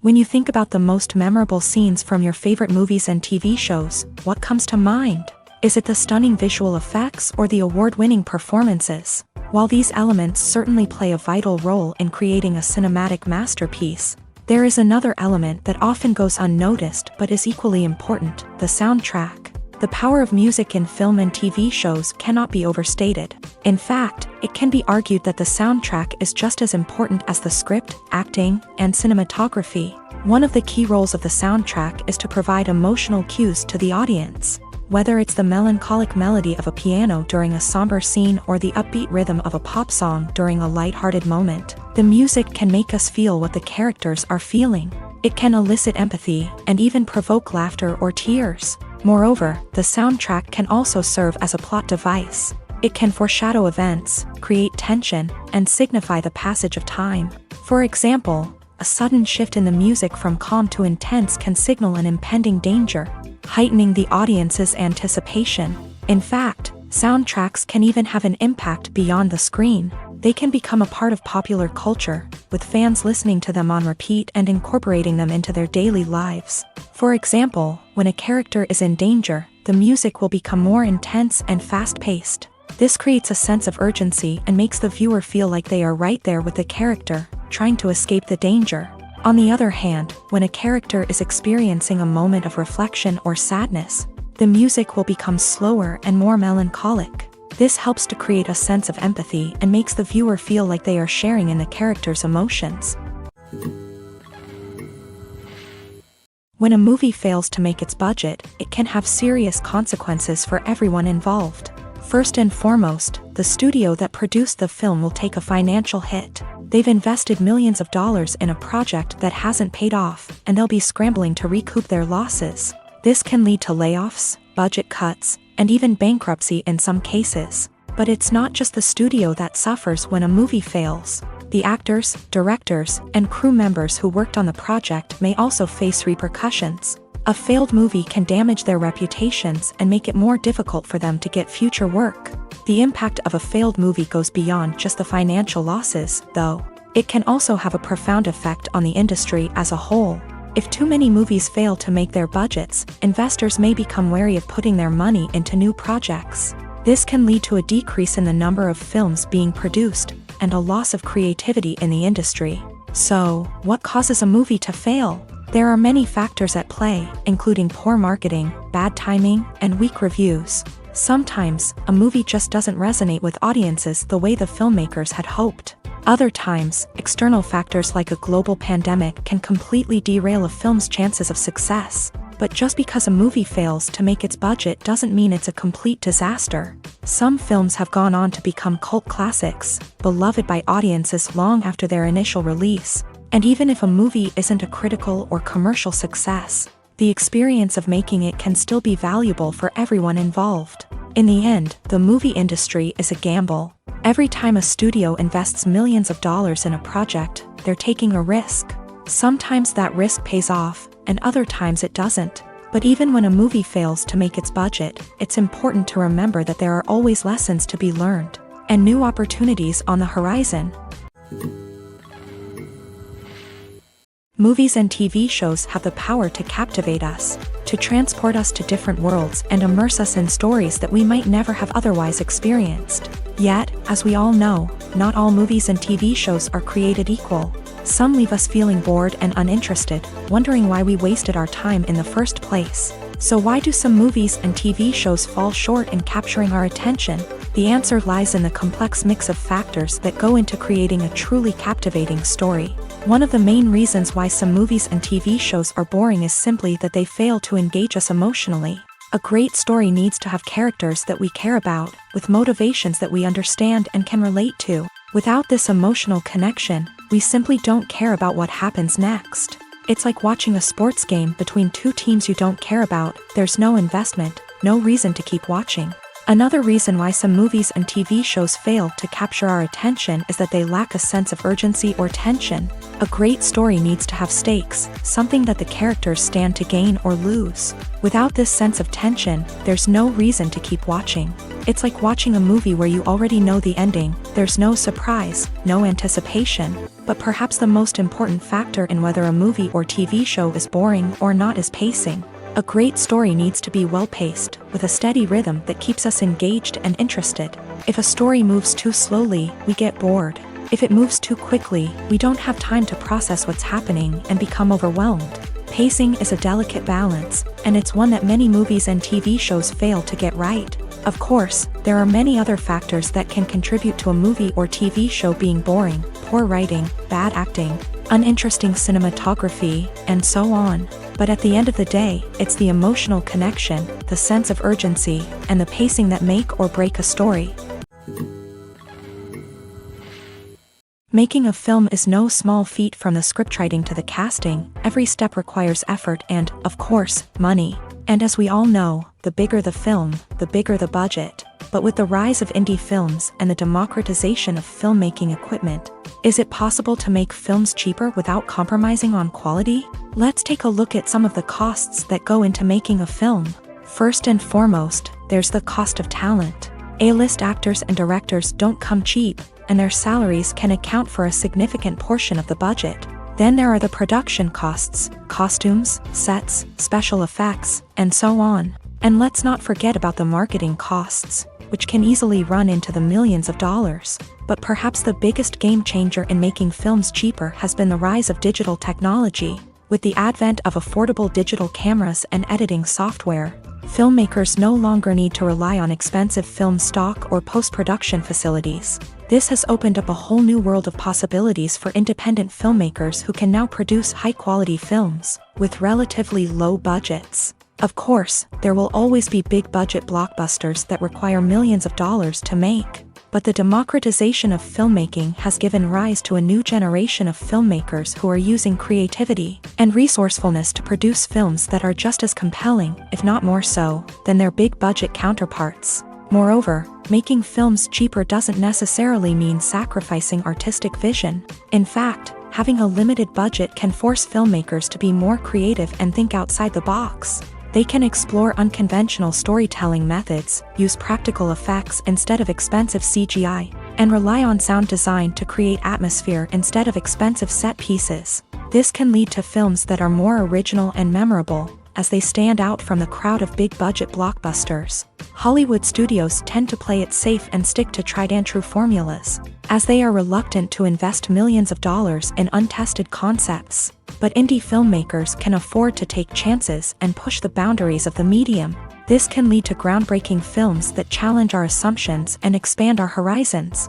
When you think about the most memorable scenes from your favorite movies and TV shows, what comes to mind? Is it the stunning visual effects or the award-winning performances? While these elements certainly play a vital role in creating a cinematic masterpiece, there is another element that often goes unnoticed but is equally important: the soundtrack. The power of music in film and TV shows cannot be overstated. In fact, it can be argued that the soundtrack is just as important as the script, acting, and cinematography. One of the key roles of the soundtrack is to provide emotional cues to the audience. Whether it's the melancholic melody of a piano during a somber scene or the upbeat rhythm of a pop song during a light-hearted moment, the music can make us feel what the characters are feeling. It can elicit empathy and even provoke laughter or tears. Moreover, the soundtrack can also serve as a plot device. It can foreshadow events, create tension, and signify the passage of time. For example, a sudden shift in the music from calm to intense can signal an impending danger, heightening the audience's anticipation. In fact, soundtracks can even have an impact beyond the screen. They can become a part of popular culture, with fans listening to them on repeat and incorporating them into their daily lives. For example, when a character is in danger, the music will become more intense and fast-paced. This creates a sense of urgency and makes the viewer feel like they are right there with the character, trying to escape the danger. On the other hand, when a character is experiencing a moment of reflection or sadness, the music will become slower and more melancholic. This helps to create a sense of empathy and makes the viewer feel like they are sharing in the character's emotions. When a movie fails to make its budget, it can have serious consequences for everyone involved. First and foremost, the studio that produced the film will take a financial hit. They've invested millions of dollars in a project that hasn't paid off, and they'll be scrambling to recoup their losses. This can lead to layoffs, budget cuts, and even bankruptcy in some cases. But it's not just the studio that suffers when a movie fails. The actors, directors, and crew members who worked on the project may also face repercussions. A failed movie can damage their reputations and make it more difficult for them to get future work. The impact of a failed movie goes beyond just the financial losses, though. It can also have a profound effect on the industry as a whole. If too many movies fail to make their budgets, investors may become wary of putting their money into new projects. This can lead to a decrease in the number of films being produced, and a loss of creativity in the industry. So, what causes a movie to fail? There are many factors at play, including poor marketing, bad timing, and weak reviews. Sometimes, a movie just doesn't resonate with audiences the way the filmmakers had hoped. Other times, external factors like a global pandemic can completely derail a film's chances of success. But just because a movie fails to make its budget doesn't mean it's a complete disaster. Some films have gone on to become cult classics, beloved by audiences long after their initial release. And even if a movie isn't a critical or commercial success, the experience of making it can still be valuable for everyone involved. In the end, the movie industry is a gamble. Every time a studio invests millions of dollars in a project, they're taking a risk. Sometimes that risk pays off, and other times it doesn't. But even when a movie fails to make its budget, it's important to remember that there are always lessons to be learned, and new opportunities on the horizon. Movies and TV shows have the power to captivate us, to transport us to different worlds and immerse us in stories that we might never have otherwise experienced. Yet, as we all know, not all movies and TV shows are created equal. Some leave us feeling bored and uninterested, wondering why we wasted our time in the first place. So why do some movies and TV shows fall short in capturing our attention? The answer lies in the complex mix of factors that go into creating a truly captivating story. One of the main reasons why some movies and TV shows are boring is simply that they fail to engage us emotionally. A great story needs to have characters that we care about, with motivations that we understand and can relate to. Without this emotional connection, we simply don't care about what happens next. It's like watching a sports game between two teams you don't care about. There's no investment, no reason to keep watching. Another reason why some movies and TV shows fail to capture our attention is that they lack a sense of urgency or tension. A great story needs to have stakes, something that the characters stand to gain or lose. Without this sense of tension, there's no reason to keep watching. It's like watching a movie where you already know the ending. There's no surprise, no anticipation. But perhaps the most important factor in whether a movie or TV show is boring or not is pacing. A great story needs to be well-paced, with a steady rhythm that keeps us engaged and interested. If a story moves too slowly, we get bored. If it moves too quickly, we don't have time to process what's happening and become overwhelmed. Pacing is a delicate balance, and it's one that many movies and TV shows fail to get right. Of course, there are many other factors that can contribute to a movie or TV show being boring: poor writing, bad acting, uninteresting cinematography, and so on. But at the end of the day, it's the emotional connection, the sense of urgency, and the pacing that make or break a story. Making a film is no small feat. From the scriptwriting to the casting, every step requires effort and, of course, money. And as we all know, the bigger the film, the bigger the budget. But with the rise of indie films and the democratization of filmmaking equipment, is it possible to make films cheaper without compromising on quality? Let's take a look at some of the costs that go into making a film. First and foremost, there's the cost of talent. A-list actors and directors don't come cheap, and their salaries can account for a significant portion of the budget. Then there are the production costs: costumes, sets, special effects, and so on. And let's not forget about the marketing costs, which can easily run into the millions of dollars. But perhaps the biggest game changer in making films cheaper has been the rise of digital technology. With the advent of affordable digital cameras and editing software, filmmakers no longer need to rely on expensive film stock or post-production facilities. This has opened up a whole new world of possibilities for independent filmmakers who can now produce high-quality films with relatively low budgets. Of course, there will always be big-budget blockbusters that require millions of dollars to make. But the democratization of filmmaking has given rise to a new generation of filmmakers who are using creativity and resourcefulness to produce films that are just as compelling, if not more so, than their big-budget counterparts. Moreover, making films cheaper doesn't necessarily mean sacrificing artistic vision. In fact, having a limited budget can force filmmakers to be more creative and think outside the box. They can explore unconventional storytelling methods, use practical effects instead of expensive CGI, and rely on sound design to create atmosphere instead of expensive set pieces. This can lead to films that are more original and memorable, as they stand out from the crowd of big-budget blockbusters. Hollywood studios tend to play it safe and stick to tried-and-true formulas, as they are reluctant to invest millions of dollars in untested concepts. But indie filmmakers can afford to take chances and push the boundaries of the medium. This can lead to groundbreaking films that challenge our assumptions and expand our horizons.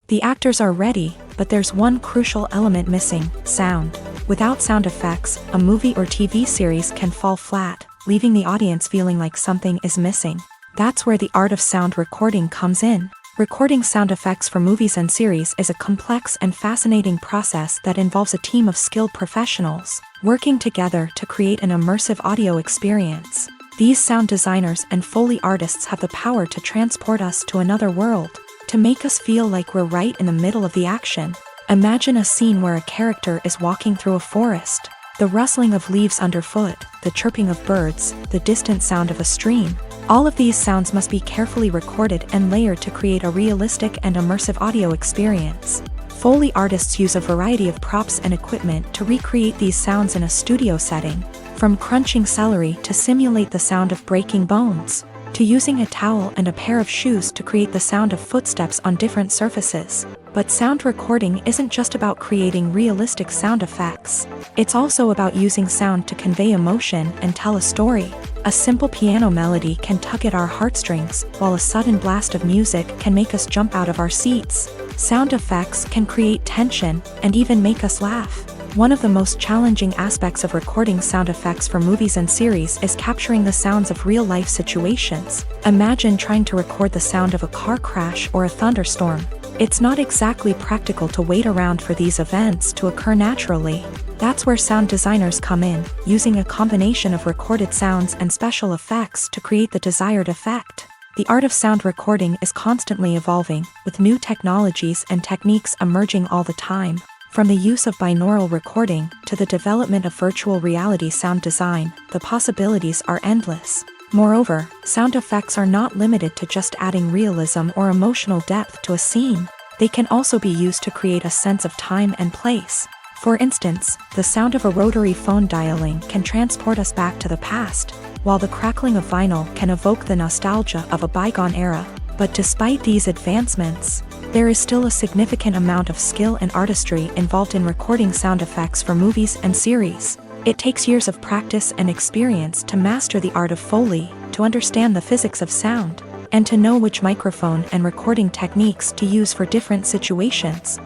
The actors are ready, but there's one crucial element missing: sound. Without sound effects, a movie or TV series can fall flat, leaving the audience feeling like something is missing. That's where the art of sound recording comes in. Recording sound effects for movies and series is a complex and fascinating process that involves a team of skilled professionals working together to create an immersive audio experience. These sound designers and Foley artists have the power to transport us to another world, to make us feel like we're right in the middle of the action. Imagine a scene where a character is walking through a forest. The rustling of leaves underfoot, the chirping of birds, the distant sound of a stream. All of these sounds must be carefully recorded and layered to create a realistic and immersive audio experience. Foley artists use a variety of props and equipment to recreate these sounds in a studio setting, from crunching celery to simulate the sound of breaking bones, to using a towel and a pair of shoes to create the sound of footsteps on different surfaces. But sound recording isn't just about creating realistic sound effects. It's also about using sound to convey emotion and tell a story. A simple piano melody can tug at our heartstrings, while a sudden blast of music can make us jump out of our seats. Sound effects can create tension and even make us laugh. One of the most challenging aspects of recording sound effects for movies and series is capturing the sounds of real-life situations. Imagine trying to record the sound of a car crash or a thunderstorm. It's not exactly practical to wait around for these events to occur naturally. That's where sound designers come in, using a combination of recorded sounds and special effects to create the desired effect. The art of sound recording is constantly evolving, with new technologies and techniques emerging all the time. From the use of binaural recording to the development of virtual reality sound design, the possibilities are endless. Moreover, sound effects are not limited to just adding realism or emotional depth to a scene. They can also be used to create a sense of time and place. For instance, the sound of a rotary phone dialing can transport us back to the past, while the crackling of vinyl can evoke the nostalgia of a bygone era. But despite these advancements, there is still a significant amount of skill and artistry involved in recording sound effects for movies and series. It takes years of practice and experience to master the art of Foley, to understand the physics of sound, and to know which microphone and recording techniques to use for different situations.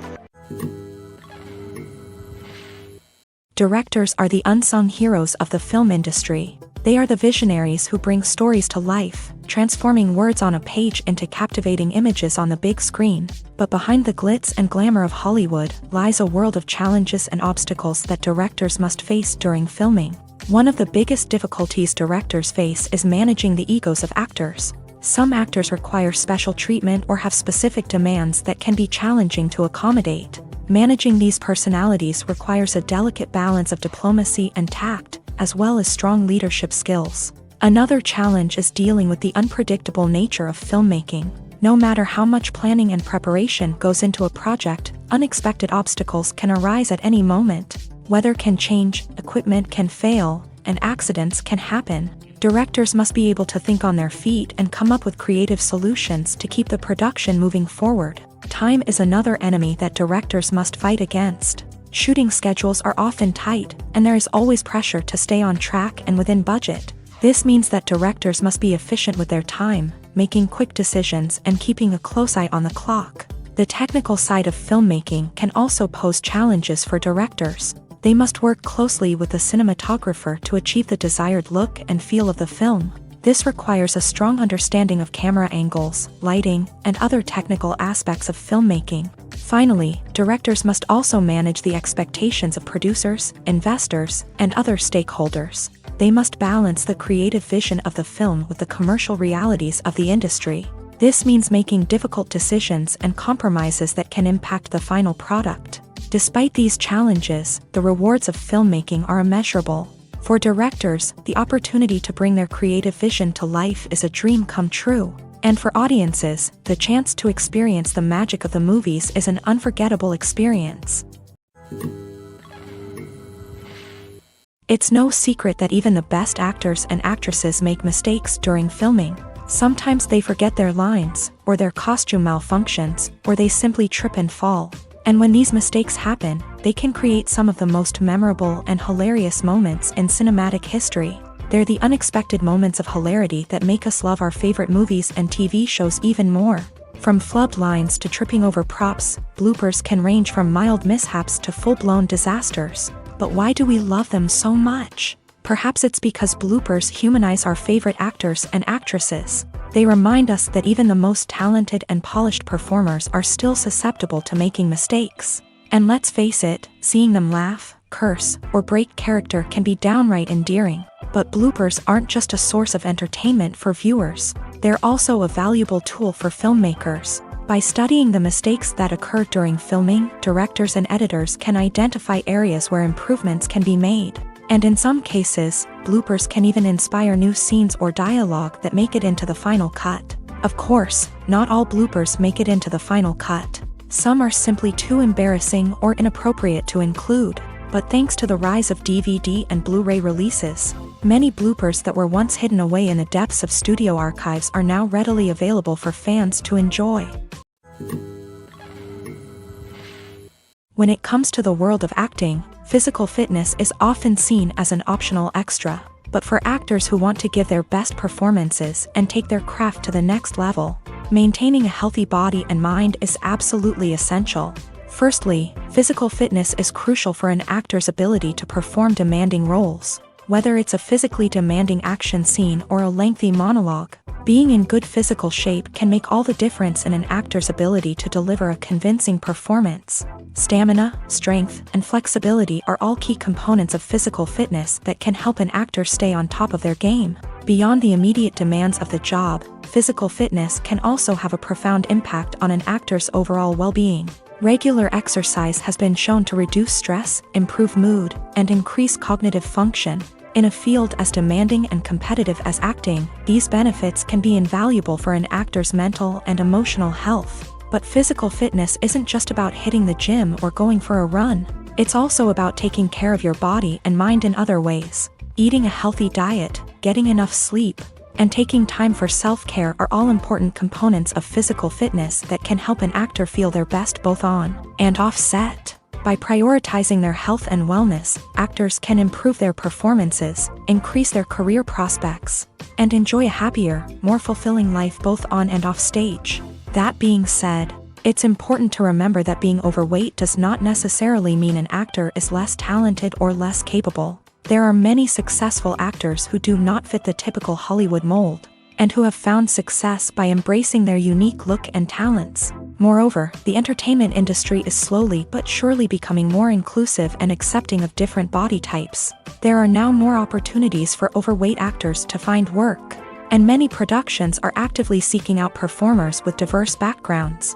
Directors are the unsung heroes of the film industry. They are the visionaries who bring stories to life, transforming words on a page into captivating images on the big screen. But behind the glitz and glamour of Hollywood lies a world of challenges and obstacles that directors must face during filming. One of the biggest difficulties directors face is managing the egos of actors. Some actors require special treatment or have specific demands that can be challenging to accommodate. Managing these personalities requires a delicate balance of diplomacy and tact, as well as strong leadership skills. Another challenge is dealing with the unpredictable nature of filmmaking. No matter how much planning and preparation goes into a project, unexpected obstacles can arise at any moment. Weather can change, equipment can fail, and accidents can happen. Directors must be able to think on their feet and come up with creative solutions to keep the production moving forward. Time is another enemy that directors must fight against. Shooting schedules are often tight, and there is always pressure to stay on track and within budget. This means that directors must be efficient with their time, making quick decisions and keeping a close eye on the clock. The technical side of filmmaking can also pose challenges for directors. They must work closely with the cinematographer to achieve the desired look and feel of the film. This requires a strong understanding of camera angles, lighting, and other technical aspects of filmmaking. Finally, directors must also manage the expectations of producers, investors, and other stakeholders. They must balance the creative vision of the film with the commercial realities of the industry. This means making difficult decisions and compromises that can impact the final product. Despite these challenges, the rewards of filmmaking are immeasurable. For directors, the opportunity to bring their creative vision to life is a dream come true. And for audiences, the chance to experience the magic of the movies is an unforgettable experience. It's no secret that even the best actors and actresses make mistakes during filming. Sometimes they forget their lines, or their costume malfunctions, or they simply trip and fall. And when these mistakes happen, they can create some of the most memorable and hilarious moments in cinematic history. They're the unexpected moments of hilarity that make us love our favorite movies and TV shows even more. From flubbed lines to tripping over props, bloopers can range from mild mishaps to full-blown disasters. But why do we love them so much? Perhaps it's because bloopers humanize our favorite actors and actresses. They remind us that even the most talented and polished performers are still susceptible to making mistakes. And let's face it, seeing them laugh, curse, or break character can be downright endearing. But bloopers aren't just a source of entertainment for viewers. They're also a valuable tool for filmmakers. By studying the mistakes that occur during filming, directors and editors can identify areas where improvements can be made. And in some cases, bloopers can even inspire new scenes or dialogue that make it into the final cut. Of course, not all bloopers make it into the final cut. Some are simply too embarrassing or inappropriate to include. But thanks to the rise of DVD and Blu-ray releases, many bloopers that were once hidden away in the depths of studio archives are now readily available for fans to enjoy. When it comes to the world of acting, physical fitness is often seen as an optional extra. But for actors who want to give their best performances and take their craft to the next level, maintaining a healthy body and mind is absolutely essential. Firstly, physical fitness is crucial for an actor's ability to perform demanding roles. Whether it's a physically demanding action scene or a lengthy monologue, being in good physical shape can make all the difference in an actor's ability to deliver a convincing performance. Stamina, strength, and flexibility are all key components of physical fitness that can help an actor stay on top of their game. Beyond the immediate demands of the job, physical fitness can also have a profound impact on an actor's overall well-being. Regular exercise has been shown to reduce stress, improve mood, and increase cognitive function. In a field as demanding and competitive as acting, these benefits can be invaluable for an actor's mental and emotional health. But physical fitness isn't just about hitting the gym or going for a run. It's also about taking care of your body and mind in other ways. Eating a healthy diet, getting enough sleep, and taking time for self-care are all important components of physical fitness that can help an actor feel their best both on and off set. By prioritizing their health and wellness, actors can improve their performances, increase their career prospects, and enjoy a happier, more fulfilling life both on and off stage. That being said, it's important to remember that being overweight does not necessarily mean an actor is less talented or less capable. There are many successful actors who do not fit the typical Hollywood mold, and who have found success by embracing their unique look and talents. Moreover, the entertainment industry is slowly but surely becoming more inclusive and accepting of different body types. There are now more opportunities for overweight actors to find work, and many productions are actively seeking out performers with diverse backgrounds.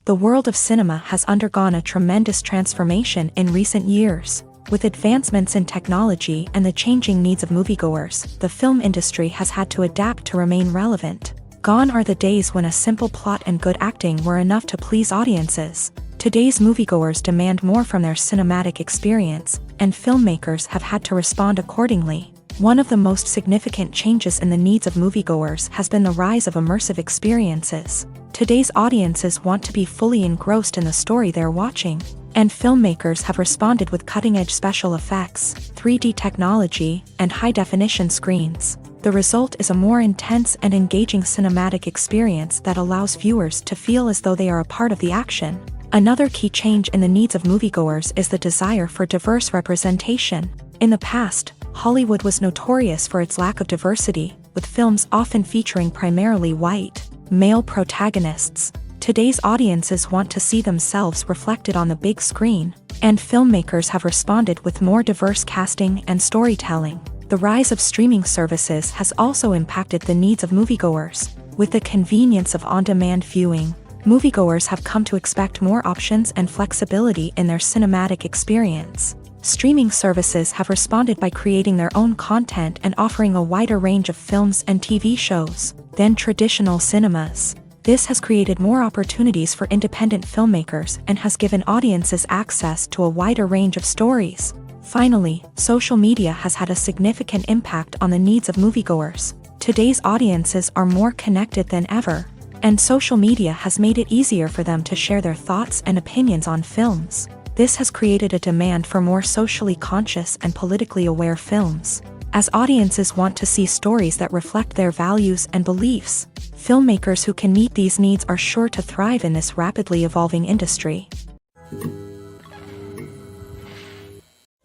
The world of cinema has undergone a tremendous transformation in recent years. With advancements in technology and the changing needs of moviegoers, the film industry has had to adapt to remain relevant. Gone are the days when a simple plot and good acting were enough to please audiences. Today's moviegoers demand more from their cinematic experience, and filmmakers have had to respond accordingly. One of the most significant changes in the needs of moviegoers has been the rise of immersive experiences. Today's audiences want to be fully engrossed in the story they're watching, and filmmakers have responded with cutting-edge special effects, 3D technology, and high-definition screens. The result is a more intense and engaging cinematic experience that allows viewers to feel as though they are a part of the action. Another key change in the needs of moviegoers is the desire for diverse representation. In the past, Hollywood was notorious for its lack of diversity, with films often featuring primarily white, male protagonists. Today's audiences want to see themselves reflected on the big screen, and filmmakers have responded with more diverse casting and storytelling. The rise of streaming services has also impacted the needs of moviegoers. With the convenience of on-demand viewing, moviegoers have come to expect more options and flexibility in their cinematic experience. Streaming services have responded by creating their own content and offering a wider range of films and TV shows than traditional cinemas. This has created more opportunities for independent filmmakers and has given audiences access to a wider range of stories. Finally, social media has had a significant impact on the needs of moviegoers. Today's audiences are more connected than ever, and social media has made it easier for them to share their thoughts and opinions on films. This has created a demand for more socially conscious and politically aware films. As audiences want to see stories that reflect their values and beliefs, filmmakers who can meet these needs are sure to thrive in this rapidly evolving industry.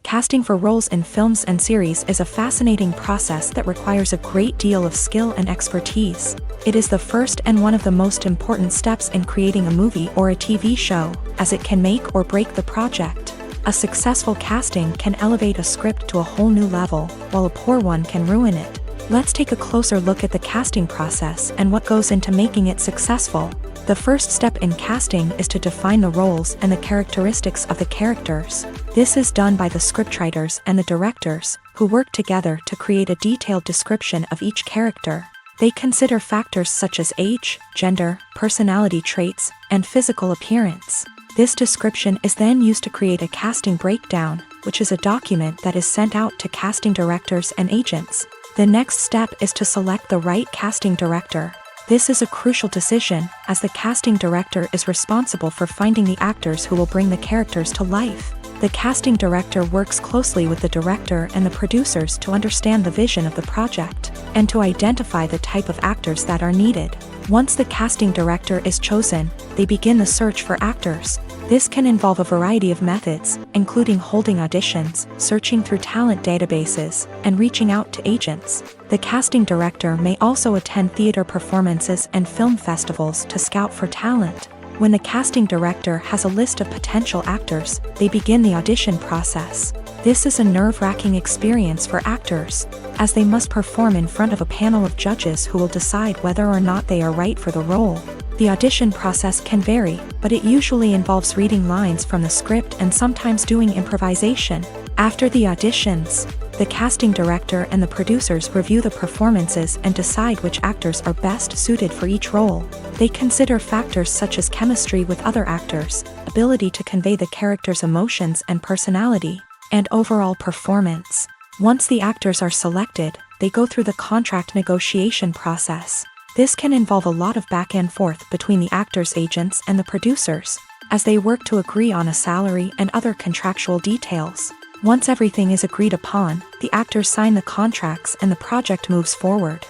Casting for roles in films and series is a fascinating process that requires a great deal of skill and expertise. It is the first and one of the most important steps in creating a movie or a TV show, as it can make or break the project. A successful casting can elevate a script to a whole new level, while a poor one can ruin it. Let's take a closer look at the casting process and what goes into making it successful. The first step in casting is to define the roles and the characteristics of the characters. This is done by the scriptwriters and the directors, who work together to create a detailed description of each character. They consider factors such as age, gender, personality traits, and physical appearance. This description is then used to create a casting breakdown, which is a document that is sent out to casting directors and agents. The next step is to select the right casting director. This is a crucial decision, as the casting director is responsible for finding the actors who will bring the characters to life. The casting director works closely with the director and the producers to understand the vision of the project, and to identify the type of actors that are needed. Once the casting director is chosen, they begin the search for actors. This can involve a variety of methods, including holding auditions, searching through talent databases, and reaching out to agents. The casting director may also attend theater performances and film festivals to scout for talent. When the casting director has a list of potential actors, they begin the audition process. This is a nerve-wracking experience for actors, as they must perform in front of a panel of judges who will decide whether or not they are right for the role. The audition process can vary, but it usually involves reading lines from the script and sometimes doing improvisation. After the auditions, the casting director and the producers review the performances and decide which actors are best suited for each role. They consider factors such as chemistry with other actors, ability to convey the character's emotions and personality, and overall performance. Once the actors are selected, they go through the contract negotiation process. This can involve a lot of back and forth between the actors' agents and the producers, as they work to agree on a salary and other contractual details. Once everything is agreed upon, the actors sign the contracts and the project moves forward.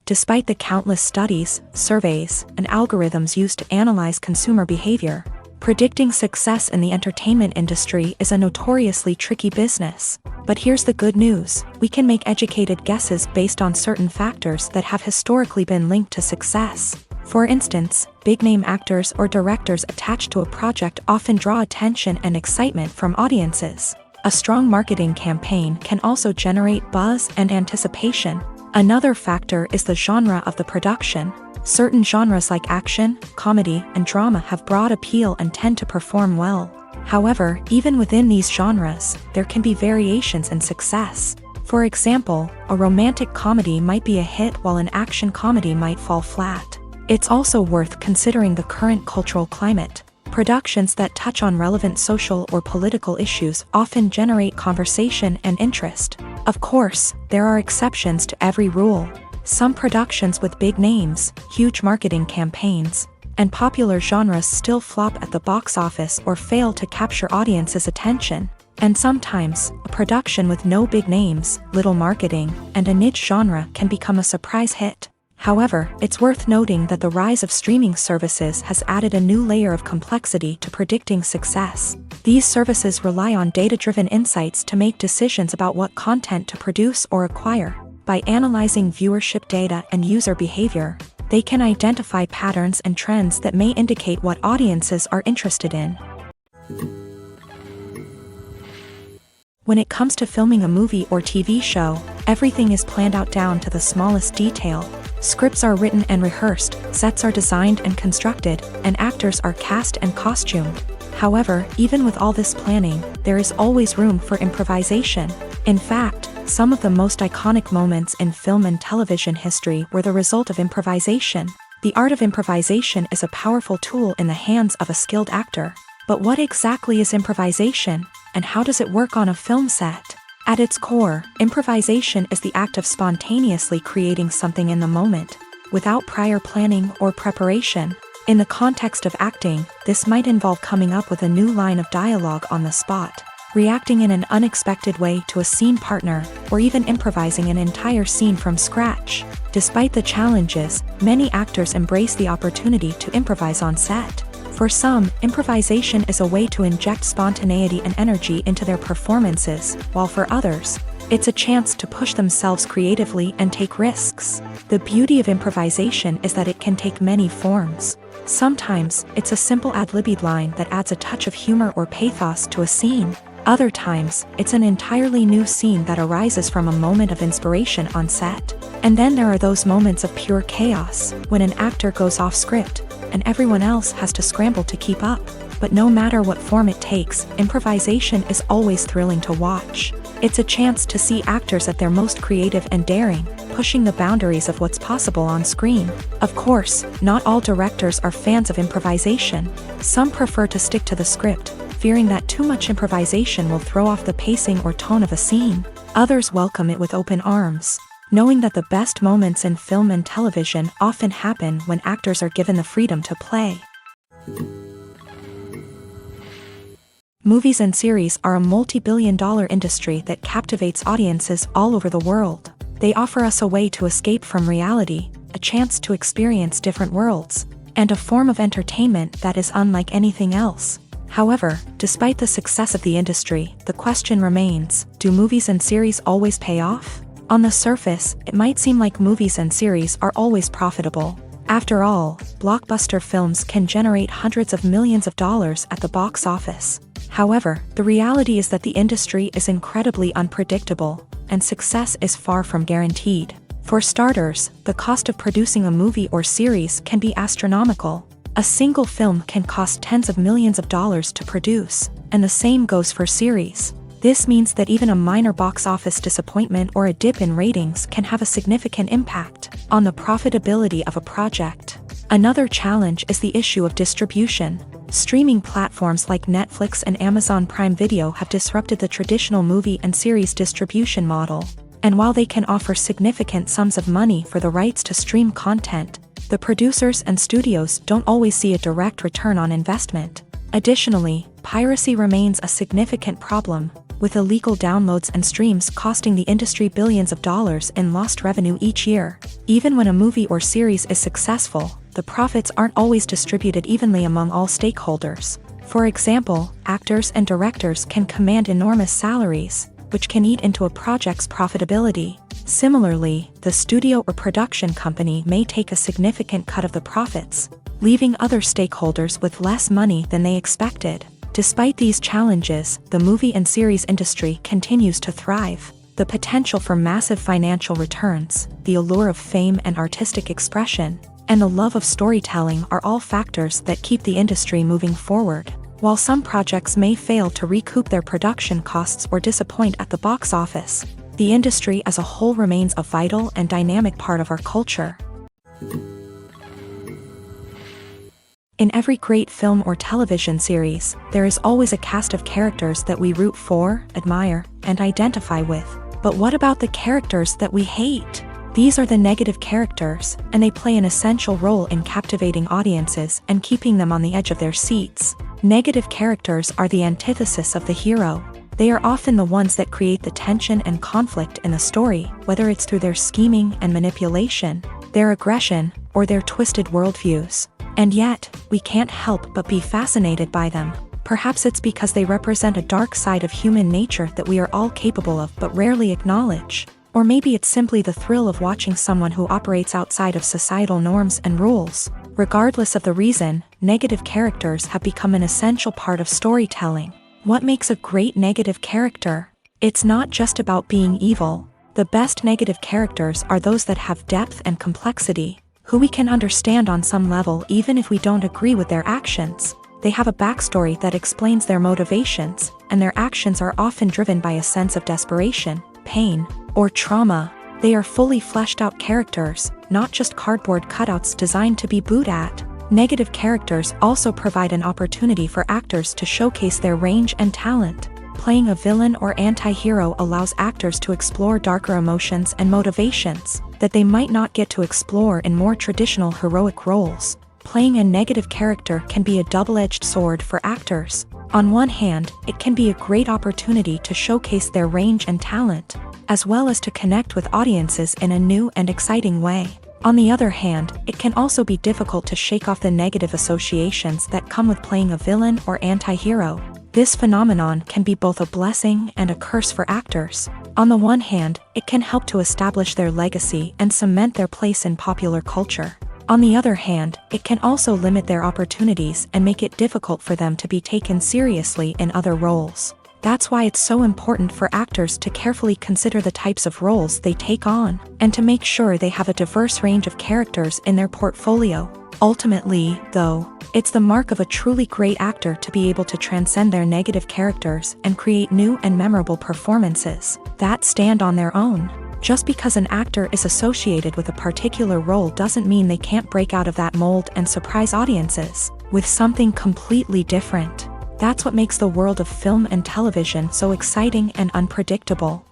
Despite the countless studies, surveys, and algorithms used to analyze consumer behavior, predicting success in the entertainment industry is a notoriously tricky business. But here's the good news: we can make educated guesses based on certain factors that have historically been linked to success. For instance, big-name actors or directors attached to a project often draw attention and excitement from audiences. A strong marketing campaign can also generate buzz and anticipation. Another factor is the genre of the production. Certain genres like action, comedy, and drama have broad appeal and tend to perform well. However, even within these genres, there can be variations in success. For example, a romantic comedy might be a hit while an action comedy might fall flat. It's also worth considering the current cultural climate. Productions that touch on relevant social or political issues often generate conversation and interest. Of course, there are exceptions to every rule. Some productions with big names, huge marketing campaigns, and popular genres still flop at the box office or fail to capture audiences' attention. And sometimes, a production with no big names, little marketing, and a niche genre can become a surprise hit. However, it's worth noting that the rise of streaming services has added a new layer of complexity to predicting success. These services rely on data-driven insights to make decisions about what content to produce or acquire. By analyzing viewership data and user behavior, they can identify patterns and trends that may indicate what audiences are interested in. When it comes to filming a movie or TV show, everything is planned out down to the smallest detail. Scripts are written and rehearsed, sets are designed and constructed, and actors are cast and costumed. However, even with all this planning, there is always room for improvisation. In fact, some of the most iconic moments in film and television history were the result of improvisation. The art of improvisation is a powerful tool in the hands of a skilled actor. But what exactly is improvisation, and how does it work on a film set? At its core, improvisation is the act of spontaneously creating something in the moment, without prior planning or preparation. In the context of acting, this might involve coming up with a new line of dialogue on the spot, reacting in an unexpected way to a scene partner, or even improvising an entire scene from scratch. Despite the challenges, many actors embrace the opportunity to improvise on set. For some, improvisation is a way to inject spontaneity and energy into their performances, while for others, it's a chance to push themselves creatively and take risks. The beauty of improvisation is that it can take many forms. Sometimes, it's a simple ad-libbed line that adds a touch of humor or pathos to a scene. Other times, it's an entirely new scene that arises from a moment of inspiration on set. And then there are those moments of pure chaos, when an actor goes off script, and everyone else has to scramble to keep up. But no matter what form it takes, improvisation is always thrilling to watch. It's a chance to see actors at their most creative and daring, pushing the boundaries of what's possible on screen. Of course, not all directors are fans of improvisation. Some prefer to stick to the script, fearing that too much improvisation will throw off the pacing or tone of a scene. Others welcome it with open arms, knowing that the best moments in film and television often happen when actors are given the freedom to play. Movies and series are a multi-billion-dollar industry that captivates audiences all over the world. They offer us a way to escape from reality, a chance to experience different worlds, and a form of entertainment that is unlike anything else. However, despite the success of the industry, the question remains, do movies and series always pay off? On the surface, it might seem like movies and series are always profitable. After all, blockbuster films can generate hundreds of millions of dollars at the box office. However, the reality is that the industry is incredibly unpredictable, and success is far from guaranteed. For starters, the cost of producing a movie or series can be astronomical. A single film can cost tens of millions of dollars to produce, and the same goes for series. This means that even a minor box office disappointment or a dip in ratings can have a significant impact on the profitability of a project. Another challenge is the issue of distribution. Streaming platforms like Netflix and Amazon Prime Video have disrupted the traditional movie and series distribution model. And while they can offer significant sums of money for the rights to stream content, the producers and studios don't always see a direct return on investment. Additionally, piracy remains a significant problem, with illegal downloads and streams costing the industry billions of dollars in lost revenue each year. Even when a movie or series is successful, the profits aren't always distributed evenly among all stakeholders. For example, actors and directors can command enormous salaries, which can eat into a project's profitability. Similarly, the studio or production company may take a significant cut of the profits, leaving other stakeholders with less money than they expected. Despite these challenges, the movie and series industry continues to thrive. The potential for massive financial returns, the allure of fame and artistic expression, and the love of storytelling are all factors that keep the industry moving forward. While some projects may fail to recoup their production costs or disappoint at the box office, the industry as a whole remains a vital and dynamic part of our culture. In every great film or television series, there is always a cast of characters that we root for, admire, and identify with. But what about the characters that we hate? These are the negative characters, and they play an essential role in captivating audiences and keeping them on the edge of their seats. Negative characters are the antithesis of the hero. They are often the ones that create the tension and conflict in the story, whether it's through their scheming and manipulation, their aggression, or their twisted worldviews. And yet, we can't help but be fascinated by them. Perhaps it's because they represent a dark side of human nature that we are all capable of but rarely acknowledge. Or maybe it's simply the thrill of watching someone who operates outside of societal norms and rules. Regardless of the reason, negative characters have become an essential part of storytelling. What makes a great negative character? It's not just about being evil. The best negative characters are those that have depth and complexity, who we can understand on some level even if we don't agree with their actions. They have a backstory that explains their motivations, and their actions are often driven by a sense of desperation, pain, or trauma. They are fully fleshed out characters, not just cardboard cutouts designed to be booed at. Negative characters also provide an opportunity for actors to showcase their range and talent. Playing a villain or anti-hero allows actors to explore darker emotions and motivations that they might not get to explore in more traditional heroic roles. Playing a negative character can be a double-edged sword for actors. On one hand, it can be a great opportunity to showcase their range and talent, as well as to connect with audiences in a new and exciting way. On the other hand, it can also be difficult to shake off the negative associations that come with playing a villain or anti-hero. This phenomenon can be both a blessing and a curse for actors. On the one hand, it can help to establish their legacy and cement their place in popular culture. On the other hand, it can also limit their opportunities and make it difficult for them to be taken seriously in other roles. That's why it's so important for actors to carefully consider the types of roles they take on, and to make sure they have a diverse range of characters in their portfolio. Ultimately, though, it's the mark of a truly great actor to be able to transcend their negative characters and create new and memorable performances that stand on their own. Just because an actor is associated with a particular role doesn't mean they can't break out of that mold and surprise audiences with something completely different. That's what makes the world of film and television so exciting and unpredictable.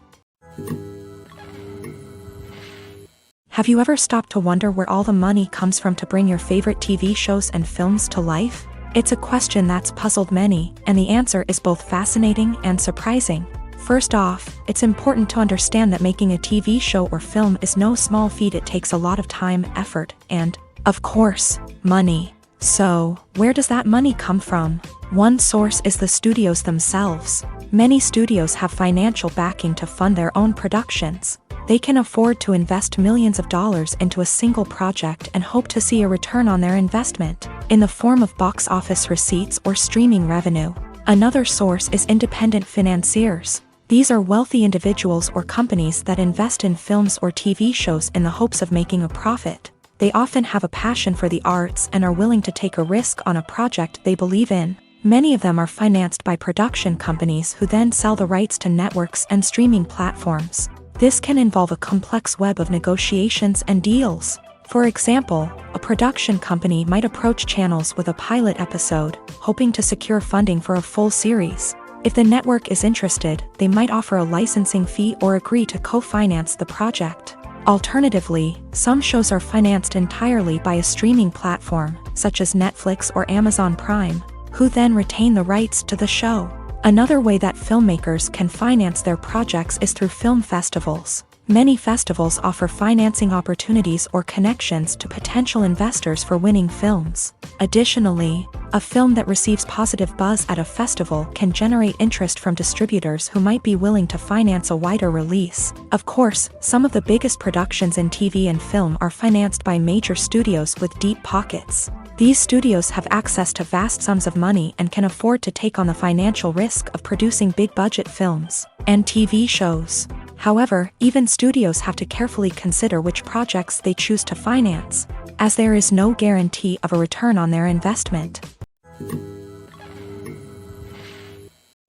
Have you ever stopped to wonder where all the money comes from to bring your favorite TV shows and films to life? It's a question that's puzzled many, and the answer is both fascinating and surprising. First off, it's important to understand that making a TV show or film is no small feat. It takes a lot of time, effort, and, of course, money. So, where does that money come from? One source is the studios themselves. Many studios have financial backing to fund their own productions. They can afford to invest millions of dollars into a single project and hope to see a return on their investment in the form of box office receipts or streaming revenue. Another source is independent financiers. These are wealthy individuals or companies that invest in films or TV shows in the hopes of making a profit. They often have a passion for the arts and are willing to take a risk on a project they believe in. Many of them are financed by production companies who then sell the rights to networks and streaming platforms. This can involve a complex web of negotiations and deals. For example, a production company might approach channels with a pilot episode, hoping to secure funding for a full series. If the network is interested, they might offer a licensing fee or agree to co-finance the project. Alternatively, some shows are financed entirely by a streaming platform, such as Netflix or Amazon Prime, who then retain the rights to the show. Another way that filmmakers can finance their projects is through film festivals. Many festivals offer financing opportunities or connections to potential investors for winning films. Additionally, a film that receives positive buzz at a festival can generate interest from distributors who might be willing to finance a wider release. Of course, some of the biggest productions in TV and film are financed by major studios with deep pockets. These studios have access to vast sums of money and can afford to take on the financial risk of producing big-budget films and TV shows. However, even studios have to carefully consider which projects they choose to finance, as there is no guarantee of a return on their investment.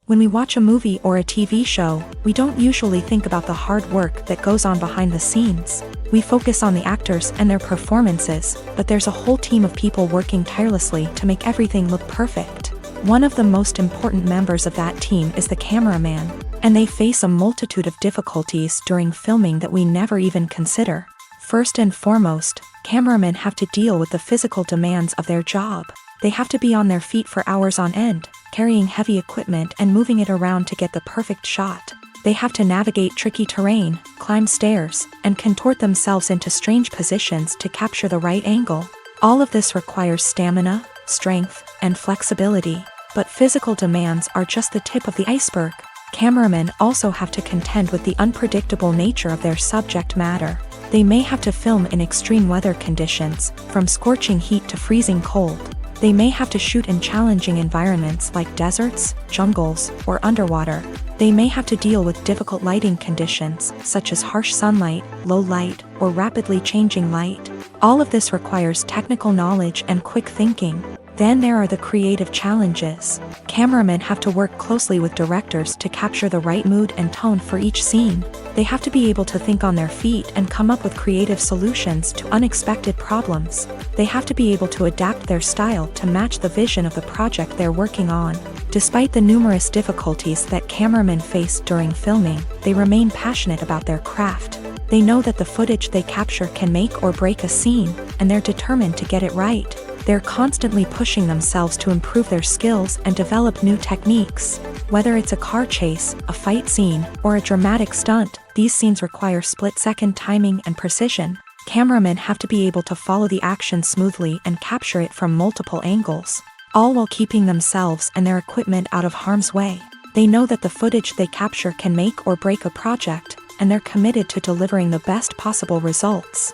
When we watch a movie or a TV show, we don't usually think about the hard work that goes on behind the scenes. We focus on the actors and their performances, but there's a whole team of people working tirelessly to make everything look perfect. One of the most important members of that team is the cameraman, and they face a multitude of difficulties during filming that we never even consider. First and foremost, cameramen have to deal with the physical demands of their job. They have to be on their feet for hours on end, carrying heavy equipment and moving it around to get the perfect shot. They have to navigate tricky terrain, climb stairs, and contort themselves into strange positions to capture the right angle. All of this requires stamina, strength, and flexibility. But physical demands are just the tip of the iceberg. Cameramen also have to contend with the unpredictable nature of their subject matter. They may have to film in extreme weather conditions, from scorching heat to freezing cold. They may have to shoot in challenging environments like deserts, jungles, or underwater. They may have to deal with difficult lighting conditions, such as harsh sunlight, low light, or rapidly changing light. All of this requires technical knowledge and quick thinking. Then there are the creative challenges. Cameramen have to work closely with directors to capture the right mood and tone for each scene. They have to be able to think on their feet and come up with creative solutions to unexpected problems. They have to be able to adapt their style to match the vision of the project they're working on. Despite the numerous difficulties that cameramen face during filming, they remain passionate about their craft. They know that the footage they capture can make or break a scene, and they're determined to get it right. They're constantly pushing themselves to improve their skills and develop new techniques. Whether it's a car chase, a fight scene, or a dramatic stunt, these scenes require split-second timing and precision. Cameramen have to be able to follow the action smoothly and capture it from multiple angles, all while keeping themselves and their equipment out of harm's way. They know that the footage they capture can make or break a project, and they're committed to delivering the best possible results.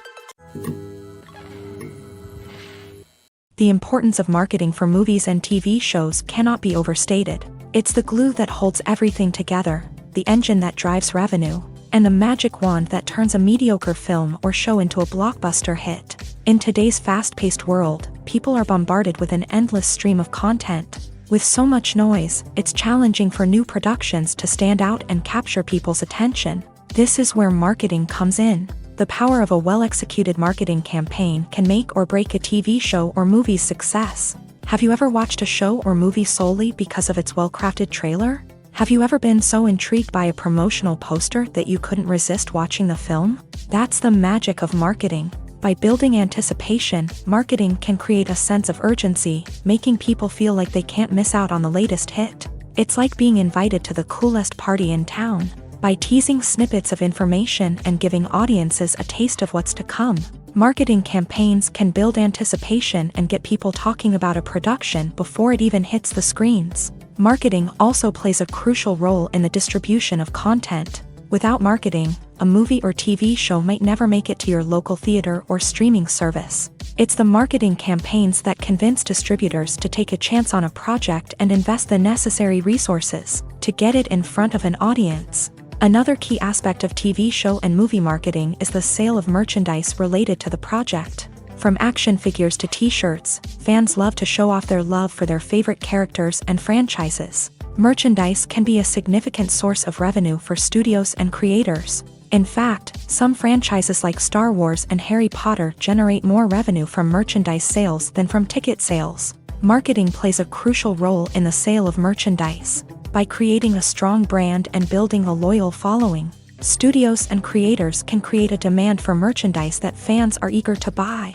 The importance of marketing for movies and TV shows cannot be overstated. It's the glue that holds everything together, the engine that drives revenue, and the magic wand that turns a mediocre film or show into a blockbuster hit. In today's fast-paced world, people are bombarded with an endless stream of content. With so much noise, it's challenging for new productions to stand out and capture people's attention. This is where marketing comes in. The power of a well-executed marketing campaign can make or break a TV show or movie's success. Have you ever watched a show or movie solely because of its well-crafted trailer? Have you ever been so intrigued by a promotional poster that you couldn't resist watching the film? That's the magic of marketing. By building anticipation, marketing can create a sense of urgency, making people feel like they can't miss out on the latest hit. It's like being invited to the coolest party in town. By teasing snippets of information and giving audiences a taste of what's to come, marketing campaigns can build anticipation and get people talking about a production before it even hits the screens. Marketing also plays a crucial role in the distribution of content. Without marketing, a movie or TV show might never make it to your local theater or streaming service. It's the marketing campaigns that convince distributors to take a chance on a project and invest the necessary resources to get it in front of an audience. Another key aspect of TV show and movie marketing is the sale of merchandise related to the project. From action figures to t-shirts, fans love to show off their love for their favorite characters and franchises. Merchandise can be a significant source of revenue for studios and creators. In fact, some franchises like Star Wars and Harry Potter generate more revenue from merchandise sales than from ticket sales. Marketing plays a crucial role in the sale of merchandise. By creating a strong brand and building a loyal following, studios and creators can create a demand for merchandise that fans are eager to buy.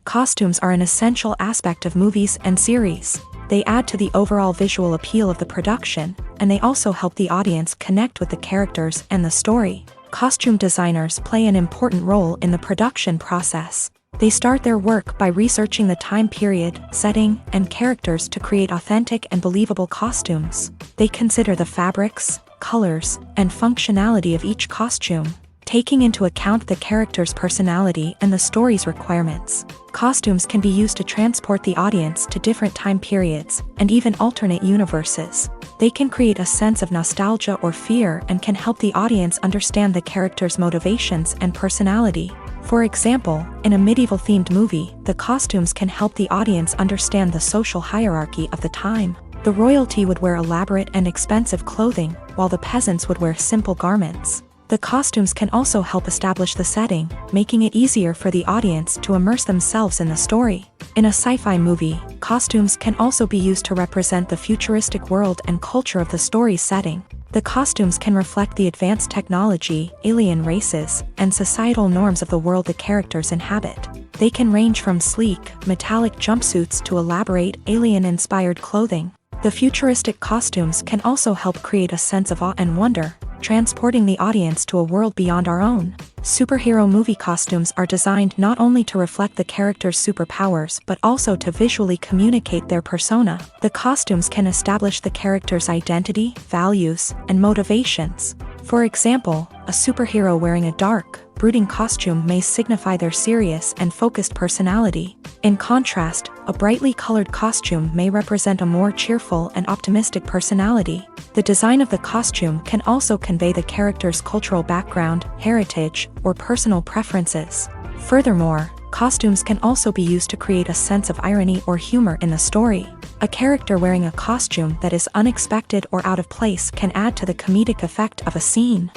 Costumes are an essential aspect of movies and series. They add to the overall visual appeal of the production, and they also help the audience connect with the characters and the story. Costume designers play an important role in the production process. They start their work by researching the time period, setting, and characters to create authentic and believable costumes. They consider the fabrics, colors, and functionality of each costume, taking into account the character's personality and the story's requirements. Costumes can be used to transport the audience to different time periods and even alternate universes. They can create a sense of nostalgia or fear and can help the audience understand the character's motivations and personality. For example, in a medieval-themed movie, the costumes can help the audience understand the social hierarchy of the time. The royalty would wear elaborate and expensive clothing, while the peasants would wear simple garments. The costumes can also help establish the setting, making it easier for the audience to immerse themselves in the story. In a sci-fi movie, costumes can also be used to represent the futuristic world and culture of the story's setting. The costumes can reflect the advanced technology, alien races, and societal norms of the world the characters inhabit. They can range from sleek, metallic jumpsuits to elaborate, alien-inspired clothing. The futuristic costumes can also help create a sense of awe and wonder, transporting the audience to a world beyond our own. Superhero movie costumes are designed not only to reflect the character's superpowers but also to visually communicate their persona. The costumes can establish the character's identity, values, and motivations. For example, a superhero wearing a dark, brooding costume may signify their serious and focused personality. In contrast, a brightly colored costume may represent a more cheerful and optimistic personality. The design of the costume can also convey the character's cultural background, heritage, or personal preferences. Furthermore, costumes can also be used to create a sense of irony or humor in the story. A character wearing a costume that is unexpected or out of place can add to the comedic effect of a scene.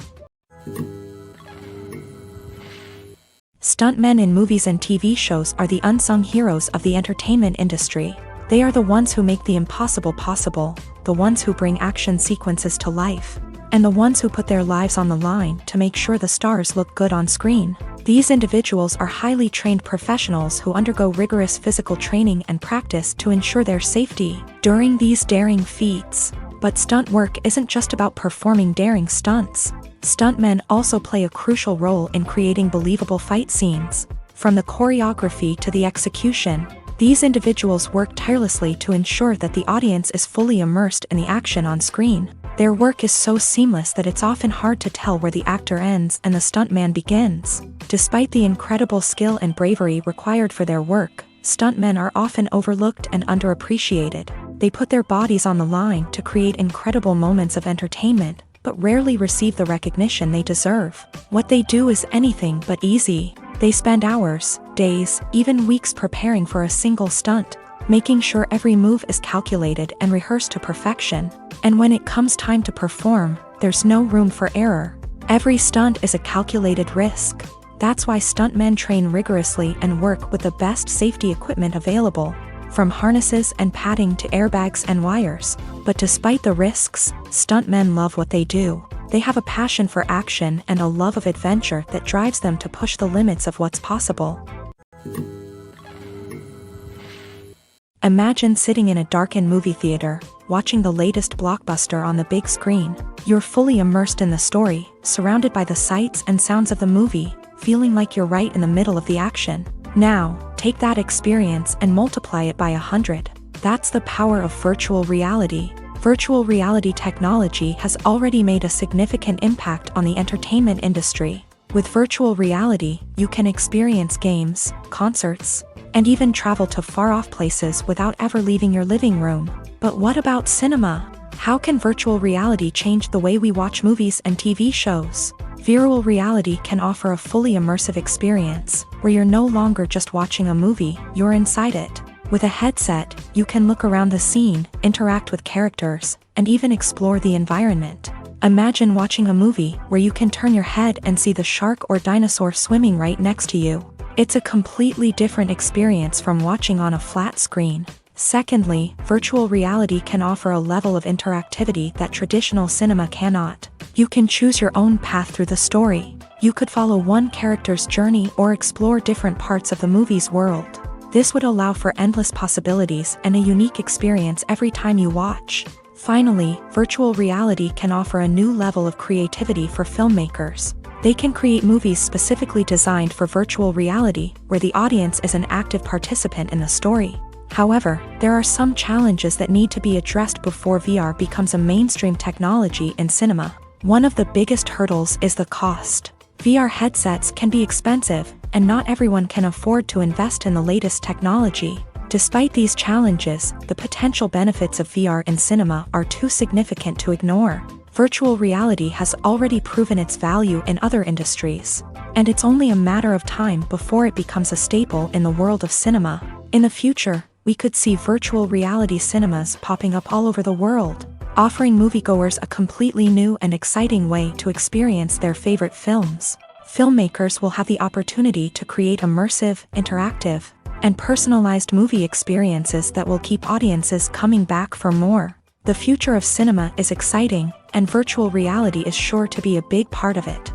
Stuntmen in movies and TV shows are the unsung heroes of the entertainment industry. They are the ones who make the impossible possible, the ones who bring action sequences to life, and the ones who put their lives on the line to make sure the stars look good on screen. These individuals are highly trained professionals who undergo rigorous physical training and practice to ensure their safety during these daring feats. But stunt work isn't just about performing daring stunts. Stuntmen also play a crucial role in creating believable fight scenes. From the choreography to the execution, these individuals work tirelessly to ensure that the audience is fully immersed in the action on screen. Their work is so seamless that it's often hard to tell where the actor ends and the stuntman begins. Despite the incredible skill and bravery required for their work, stuntmen are often overlooked and underappreciated. They put their bodies on the line to create incredible moments of entertainment, but rarely receive the recognition they deserve. What they do is anything but easy. They spend hours, days, even weeks preparing for a single stunt, making sure every move is calculated and rehearsed to perfection. And when it comes time to perform, there's no room for error. Every stunt is a calculated risk. That's why stuntmen train rigorously and work with the best safety equipment available, from harnesses and padding to airbags and wires. But despite the risks, stuntmen love what they do. They have a passion for action and a love of adventure that drives them to push the limits of what's possible. Imagine sitting in a darkened movie theater, watching the latest blockbuster on the big screen. You're fully immersed in the story, surrounded by the sights and sounds of the movie, feeling like you're right in the middle of the action. Now, take that experience and multiply it by 100. That's the power of virtual reality. Virtual reality technology has already made a significant impact on the entertainment industry. With virtual reality, you can experience games, concerts, and even travel to far-off places without ever leaving your living room. But what about cinema? How can virtual reality change the way we watch movies and TV shows? Virtual reality can offer a fully immersive experience, where you're no longer just watching a movie, you're inside it. With a headset, you can look around the scene, interact with characters, and even explore the environment. Imagine watching a movie where you can turn your head and see the shark or dinosaur swimming right next to you. It's a completely different experience from watching on a flat screen. Secondly, virtual reality can offer a level of interactivity that traditional cinema cannot. You can choose your own path through the story. You could follow one character's journey or explore different parts of the movie's world. This would allow for endless possibilities and a unique experience every time you watch. Finally, virtual reality can offer a new level of creativity for filmmakers. They can create movies specifically designed for virtual reality, where the audience is an active participant in the story. However, there are some challenges that need to be addressed before VR becomes a mainstream technology in cinema. One of the biggest hurdles is the cost. VR headsets can be expensive, and not everyone can afford to invest in the latest technology. Despite these challenges, the potential benefits of VR in cinema are too significant to ignore. Virtual reality has already proven its value in other industries, and it's only a matter of time before it becomes a staple in the world of cinema. In the future, we could see virtual reality cinemas popping up all over the world, offering moviegoers a completely new and exciting way to experience their favorite films. Filmmakers will have the opportunity to create immersive, interactive, and personalized movie experiences that will keep audiences coming back for more. The future of cinema is exciting, and virtual reality is sure to be a big part of it.